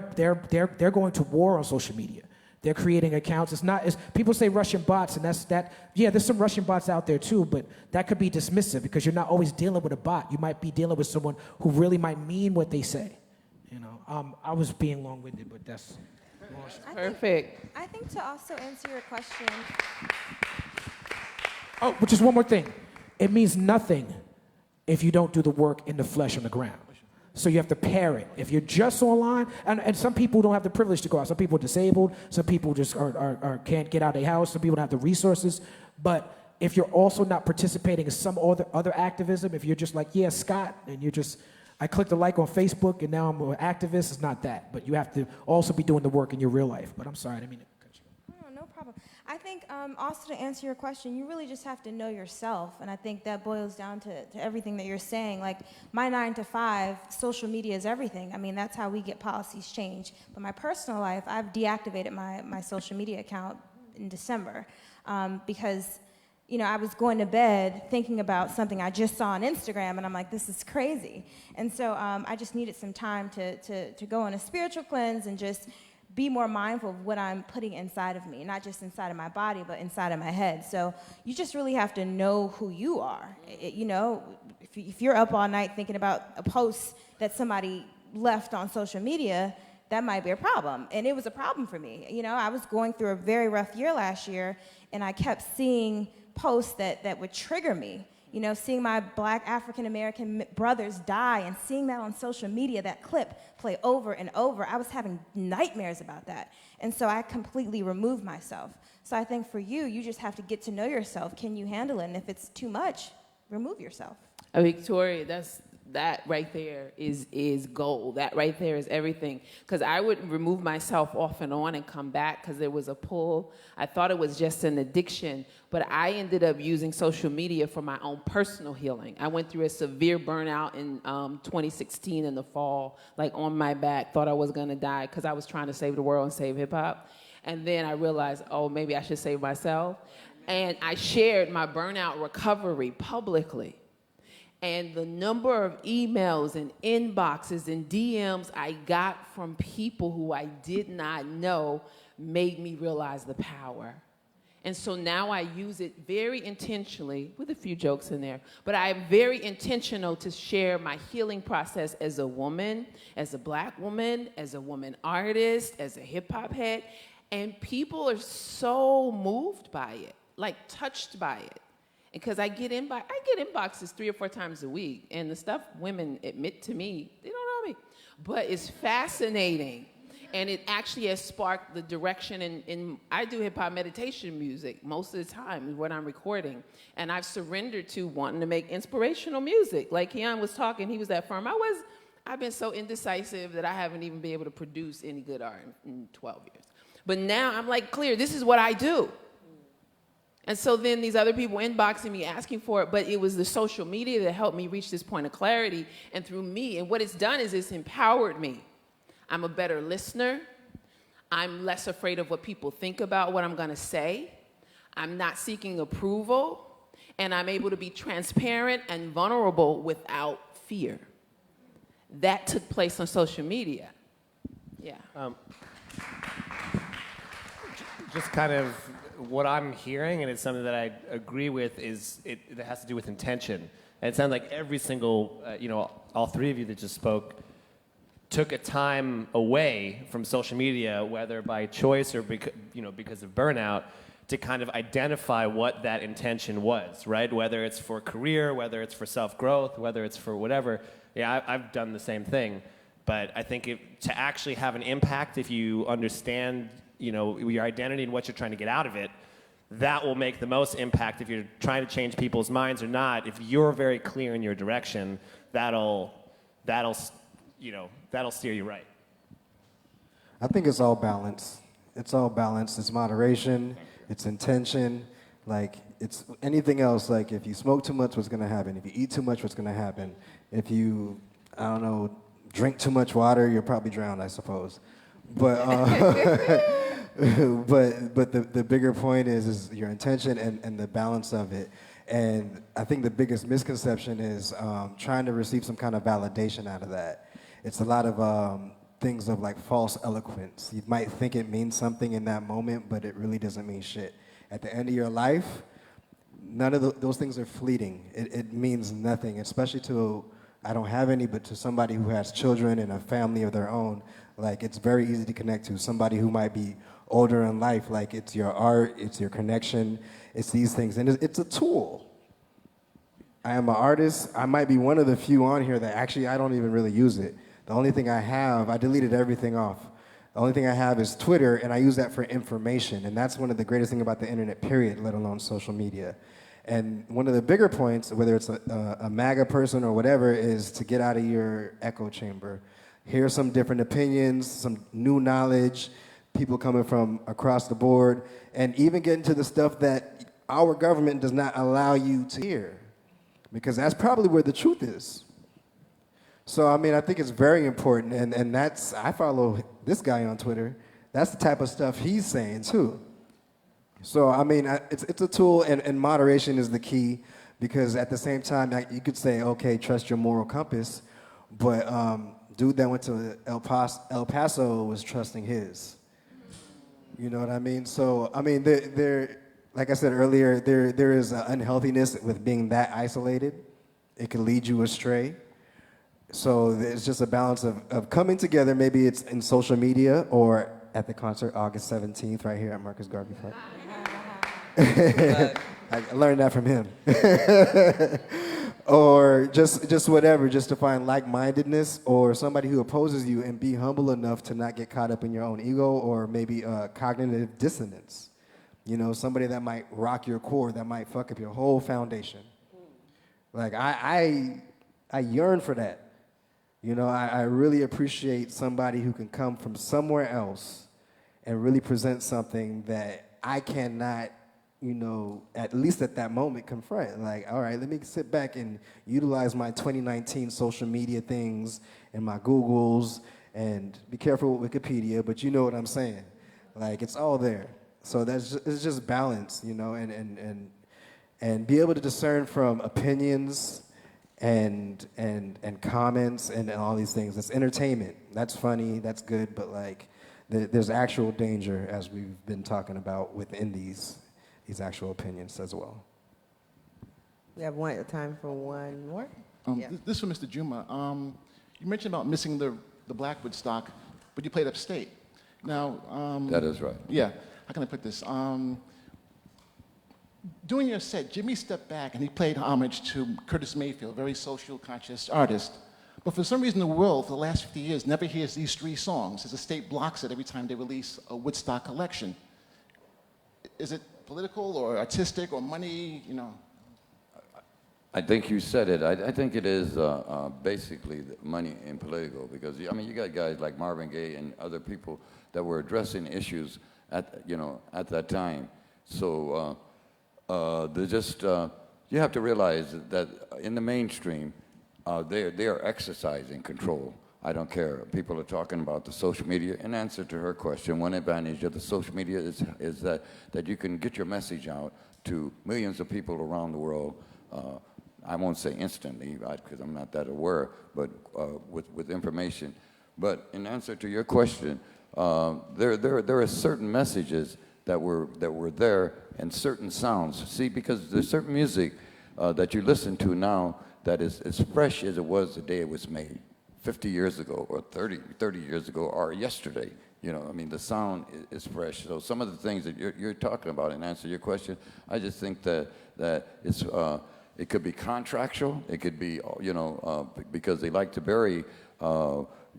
going to war on social media. They're creating accounts. People say Russian bots, and yeah, there's some Russian bots out there too, but that could be dismissive because you're not always dealing with a bot. You might be dealing with someone who really might mean what they say. I was being long-winded, but that's perfect. I think to also answer your question. Oh, but just one more thing. It means nothing if you don't do the work in the flesh on the ground. So you have to pair it. If you're just online, and some people don't have the privilege to go out. Some people are disabled. Some people just can't get out of their house. Some people don't have the resources. But if you're also not participating in some other activism, if you're just like, yeah, Scott, and you're just, I clicked a like on Facebook and now I'm an activist, it's not that. But you have to also be doing the work in your real life. But I'm sorry, I didn't mean to cut you. No problem. I think also to answer your question, you really just have to know yourself. And I think that boils down to everything that you're saying. Like my 9 to 5, social media is everything. I mean, that's how we get policies changed. But my personal life, I've deactivated my social media account in December because I was going to bed thinking about something I just saw on Instagram, and I'm like, this is crazy. And so I just needed some time to go on a spiritual cleanse and just be more mindful of what I'm putting inside of me, not just inside of my body, but inside of my head. So you just really have to know who you are. If you're up all night thinking about a post that somebody left on social media, that might be a problem. And it was a problem for me. I was going through a very rough year last year, and I kept seeing posts that would trigger me. Seeing my Black African-American brothers die and seeing that on social media, that clip play over and over, I was having nightmares about that. And so I completely removed myself. So I think for you, you just have to get to know yourself. Can you handle it? And if it's too much, remove yourself. Victoria, that right there is gold. That right there is everything. Because I would remove myself off and on and come back because there was a pull. I thought it was just an addiction, but I ended up using social media for my own personal healing. I went through a severe burnout in 2016 in the fall, like on my back, thought I was going to die because I was trying to save the world and save hip-hop. And then I realized, maybe I should save myself. And I shared my burnout recovery publicly. And the number of emails and inboxes and DMs I got from people who I did not know made me realize the power. And so now I use it very intentionally, with a few jokes in there, but I'm very intentional to share my healing process as a woman, as a Black woman, as a woman artist, as a hip-hop head, and people are so moved by it, like touched by it. Because I get inboxes 3 or 4 times a week, and the stuff women admit to me, they don't know me. But it's fascinating, and it actually has sparked the direction in I do hip-hop meditation music most of the time when I'm recording, and I've surrendered to wanting to make inspirational music. Like Keyon was talking, he was that firm. I've been so indecisive that I haven't even been able to produce any good art in 12 years. But now I'm like, clear, this is what I do. And so then these other people inboxing me, asking for it, but it was the social media that helped me reach this point of clarity, and through me, and what it's done is it's empowered me. I'm a better listener. I'm less afraid of what people think about what I'm gonna say. I'm not seeking approval, and I'm able to be transparent and vulnerable without fear. That took place on social media. Yeah. Just kind of what I'm hearing, and it's something that I agree with, is it has to do with intention. And it sounds like every single, all 3 of you that just spoke took a time away from social media, whether by choice or because of burnout, to kind of identify what that intention was, right? Whether it's for career, whether it's for self-growth, whether it's for whatever. Yeah, I've done the same thing. But I think to actually have an impact, if you understand your identity and what you're trying to get out of it, that will make the most impact. If you're trying to change people's minds or not, if you're very clear in your direction, that'll steer you right. I think it's all balance. It's all balance. It's moderation. it's intention. Like, it's anything else, like if you smoke too much, what's gonna happen? If you eat too much, what's gonna happen? If you, I don't know, drink too much water, you'll probably drown, I suppose. But but the bigger point is your intention and the balance of it. And I think the biggest misconception is trying to receive some kind of validation out of that. It's a lot of things of like false eloquence. You might think it means something in that moment, but it really doesn't mean shit. At the end of your life, none of those things are fleeting. It means nothing, especially to, I don't have any, but to somebody who has children and a family of their own. Like, it's very easy to connect to somebody who might be older in life. Like, it's your art, it's your connection, it's these things, and it's a tool. I am an artist. I might be one of the few on here that actually I don't even really use it. The only thing I have, I deleted everything off. The only thing I have is Twitter, and I use that for information, and that's one of the greatest things about the internet, period, let alone social media. And one of the bigger points, whether it's a MAGA person or whatever, is to get out of your echo chamber. Hear some different opinions, some new knowledge, people coming from across the board, and even get into the stuff that our government does not allow you to hear, because that's probably where the truth is. So, I mean, I think it's very important, and that's, I follow this guy on Twitter. That's the type of stuff he's saying, too. So, I mean, it's a tool, and moderation is the key, because at the same time, you could say, okay, trust your moral compass, but dude that went to El Paso was trusting his. You know what I mean? So, I mean, there, like I said earlier, there is an unhealthiness with being that isolated. It can lead you astray. So it's just a balance of coming together. Maybe it's in social media or at the concert August 17th right here at Marcus Garvey Park. I learned that from him. Or just whatever, just to find like-mindedness or somebody who opposes you, and be humble enough to not get caught up in your own ego or maybe cognitive dissonance. You know, somebody that might rock your core, that might fuck up your whole foundation. Like, I yearn for that. You know, I really appreciate somebody who can come from somewhere else and really present something that I cannot, you know, at least at that moment confront. Like, all right, let me sit back and utilize my 2019 social media things and my Googles, and be careful with Wikipedia, but you know what I'm saying. Like, it's all there. So it's just balance, you know, and be able to discern from opinions and comments and all these things. It's entertainment. That's funny, that's good, but like there's actual danger, as we've been talking about, within these actual opinions as well. We have time for one more. This is for Mr. Juma. You mentioned about missing the Black Woodstock, but you played upstate. Now, that is right. Yeah. How can I put this? During your set, Jimmy stepped back and he played homage to Curtis Mayfield, a very social conscious artist. But for some reason, the world, for the last 50 years, never hears these three songs, as the state blocks it every time they release a Woodstock collection. Is it political or artistic or money, you know? I think you said it. I think it is basically money and political, because, I mean, you got guys like Marvin Gaye and other people that were addressing issues at that time. So you have to realize that in the mainstream, they are exercising control. I don't care. People are talking about the social media. In answer to her question, one advantage of the social media is that you can get your message out to millions of people around the world. I won't say instantly, because I'm not that aware, but with information. But in answer to your question, there are certain messages that were there, and certain sounds. See, because there's certain music that you listen to now that is as fresh as it was the day it was made, 50 years ago, or 30 years ago, or yesterday. You know, I mean, the sound is fresh. So some of the things that you're talking about, in answer to your question, I just think that it's it could be contractual. It could be, because they like to bury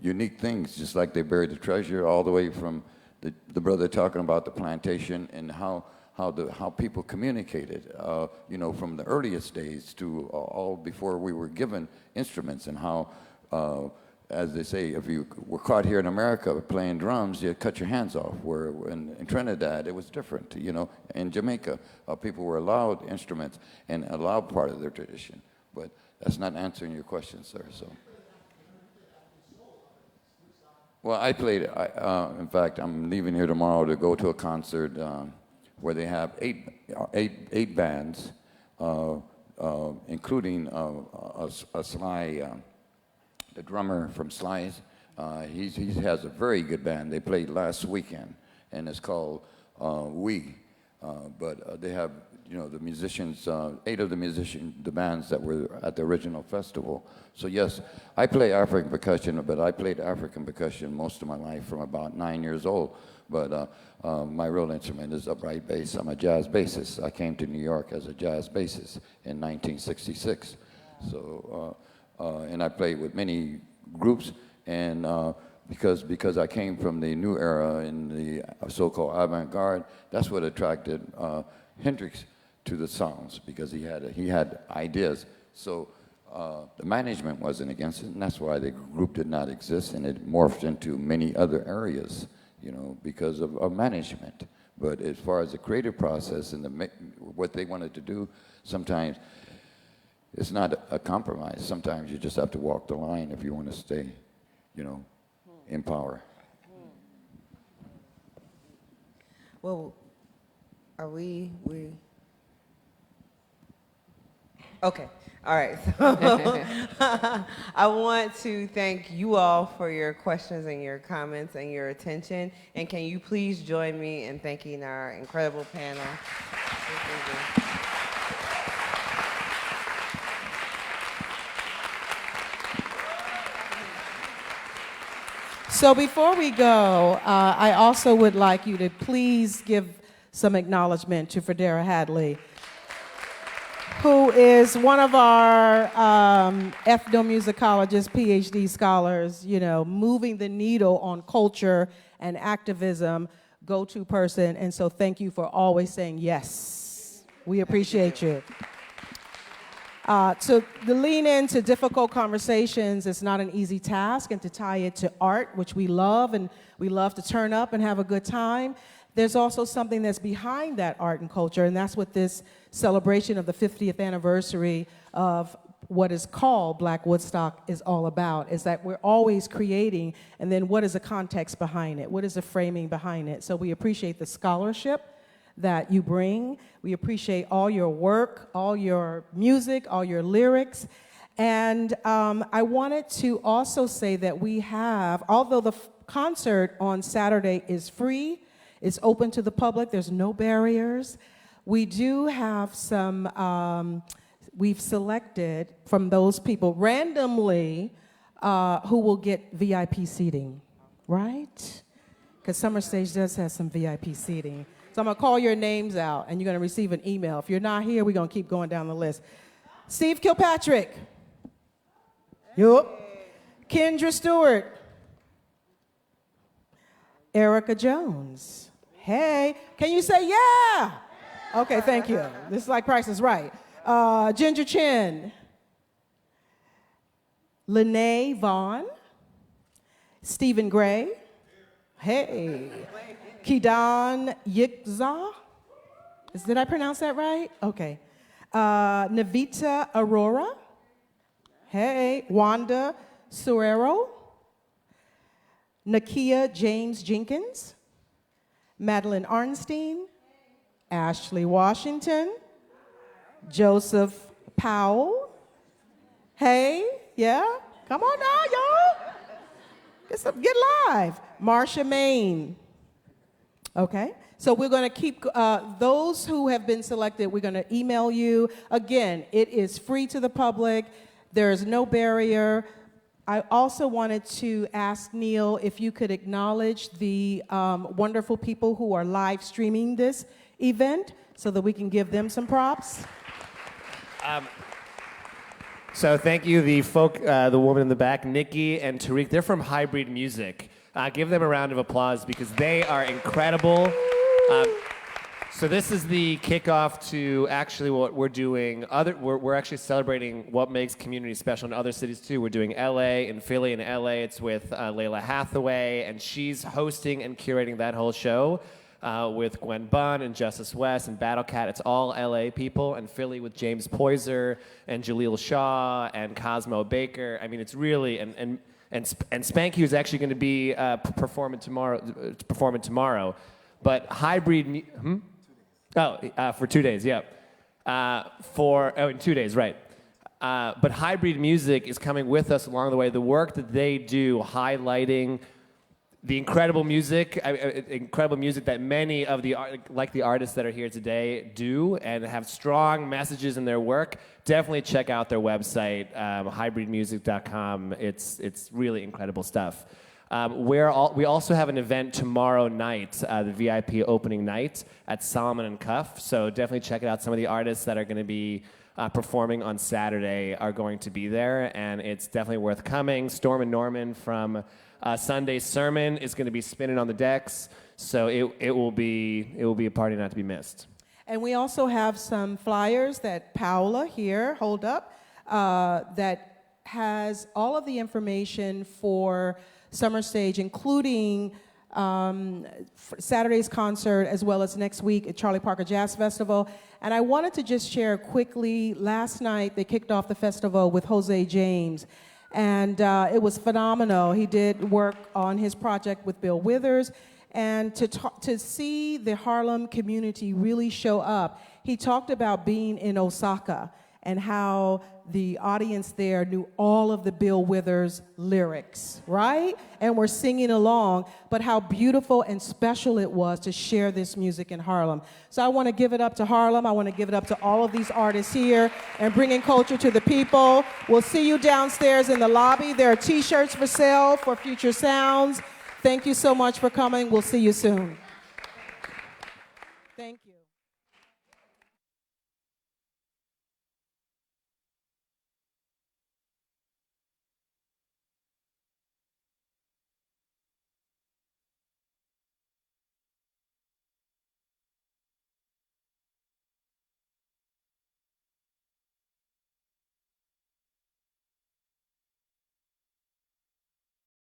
unique things, just like they buried the treasure, all the way from the brother talking about the plantation and how people communicated, from the earliest days to all before we were given instruments, and how as they say, if you were caught here in America playing drums, you'd cut your hands off. Where in Trinidad, it was different. You know, in Jamaica, people were allowed instruments and allowed part of their tradition. But that's not answering your question, sir. So, well, I played. In fact, I'm leaving here tomorrow to go to a concert where they have eight bands, including a Sly. The drummer from Sly's, he has a very good band. They played last weekend, and it's called We. But they have, you know, the musicians, 8 of the bands that were at the original festival. So yes, I play African percussion, but I played African percussion most of my life from about 9 years old. But my real instrument is upright bass. I'm a jazz bassist. I came to New York as a jazz bassist in 1966. So. And I played with many groups, and because I came from the new era in the so-called avant-garde, that's what attracted Hendrix to the sounds, because he had ideas. So the management wasn't against it, and that's why the group did not exist, and it morphed into many other areas, you know, because of management. But as far as the creative process and what they wanted to do, sometimes it's not a compromise. Sometimes you just have to walk the line if you want to stay, you know, in power. Well, are we? Okay. All right. So I want to thank you all for your questions and your comments and your attention. And can you please join me in thanking our incredible panel? So before we go, I also would like you to please give some acknowledgement to Fredera Hadley, who is one of our ethnomusicologists, PhD scholars, you know, moving the needle on culture and activism, go-to person. And so thank you for always saying yes. We appreciate you. To lean into difficult conversations is not an easy task, and to tie it to art, which we love, and we love to turn up and have a good time. There's also something that's behind that art and culture, and that's what this celebration of the 50th anniversary of what is called Black Woodstock is all about, is that we're always creating, and then what is the context behind it? What is the framing behind it? So we appreciate the scholarship that you bring. We appreciate all your work, all your music, all your lyrics. And I wanted to also say that we have, although the concert on Saturday is free, it's open to the public, there's no barriers, we do have some, we've selected from those people randomly who will get VIP seating, right? Because Summer Stage does have some VIP seating. So I'm going to call your names out, and you're going to receive an email. If you're not here, we're going to keep going down the list. Steve Kilpatrick. Yup. Kendra Stewart. Erica Jones. Hey. Can you say yeah? Okay, thank you. This is like Price is Right. Ginger Chin. Lene Vaughn. Stephen Gray. Hey. Kidan Yikza. Did I pronounce that right? Okay. Navita Aurora. Hey. Wanda Suero. Nakia James Jenkins. Madeline Arnstein. Ashley Washington. Joseph Powell. Hey. Yeah. Come on now, y'all. Get live. Marsha Main. Okay, so we're going to keep those who have been selected, we're going to email you. Again, it is free to the public. There is no barrier. I also wanted to ask Neal if you could acknowledge the wonderful people who are live streaming this event so that we can give them some props. So thank you, the woman in the back, Nikki and Tariq. They're from Hybrid Music. Give them a round of applause because they are incredible. So this is the kickoff to actually what we're doing. We're actually celebrating what makes community special in other cities too. We're doing LA and Philly. In LA, it's with Layla Hathaway, and she's hosting and curating that whole show with Gwen Bunn and Justice West and Battle Cat. It's all LA people, and Philly with James Poyser and Jaleel Shaw and Cosmo Baker. I mean, it's really and Spanky, who's actually going to be performing tomorrow. But hybrid. For 2 days, yeah. In 2 days, right. But hybrid music is coming with us along the way. The work that they do, highlighting the incredible music that many of the artists that are here today do, and have strong messages in their work. Definitely check out their website, hybridmusic.com. It's really incredible stuff. We also have an event tomorrow night, the VIP opening night at Solomon and Cuff. So definitely check it out. Some of the artists that are going to be performing on Saturday are going to be there, and it's definitely worth coming. Storm and Norman from Sunday's Sermon is going to be spinning on the decks, so it will be a party not to be missed. And we also have some flyers that Paola here, hold up, that has all of the information for Summer Stage, including Saturday's concert, as well as next week at Charlie Parker Jazz Festival. And I wanted to just share quickly, last night they kicked off the festival with Jose James, and it was phenomenal. He did work on his project with Bill Withers, and to see the Harlem community really show up. He talked about being in Osaka and how the audience there knew all of the Bill Withers lyrics, right? And were singing along, but how beautiful and special it was to share this music in Harlem. So I want to give it up to Harlem. I want to give it up to all of these artists here and bringing culture to the people. We'll see you downstairs in the lobby. There are T-shirts for sale for Future Sounds. Thank you so much for coming. We'll see you soon.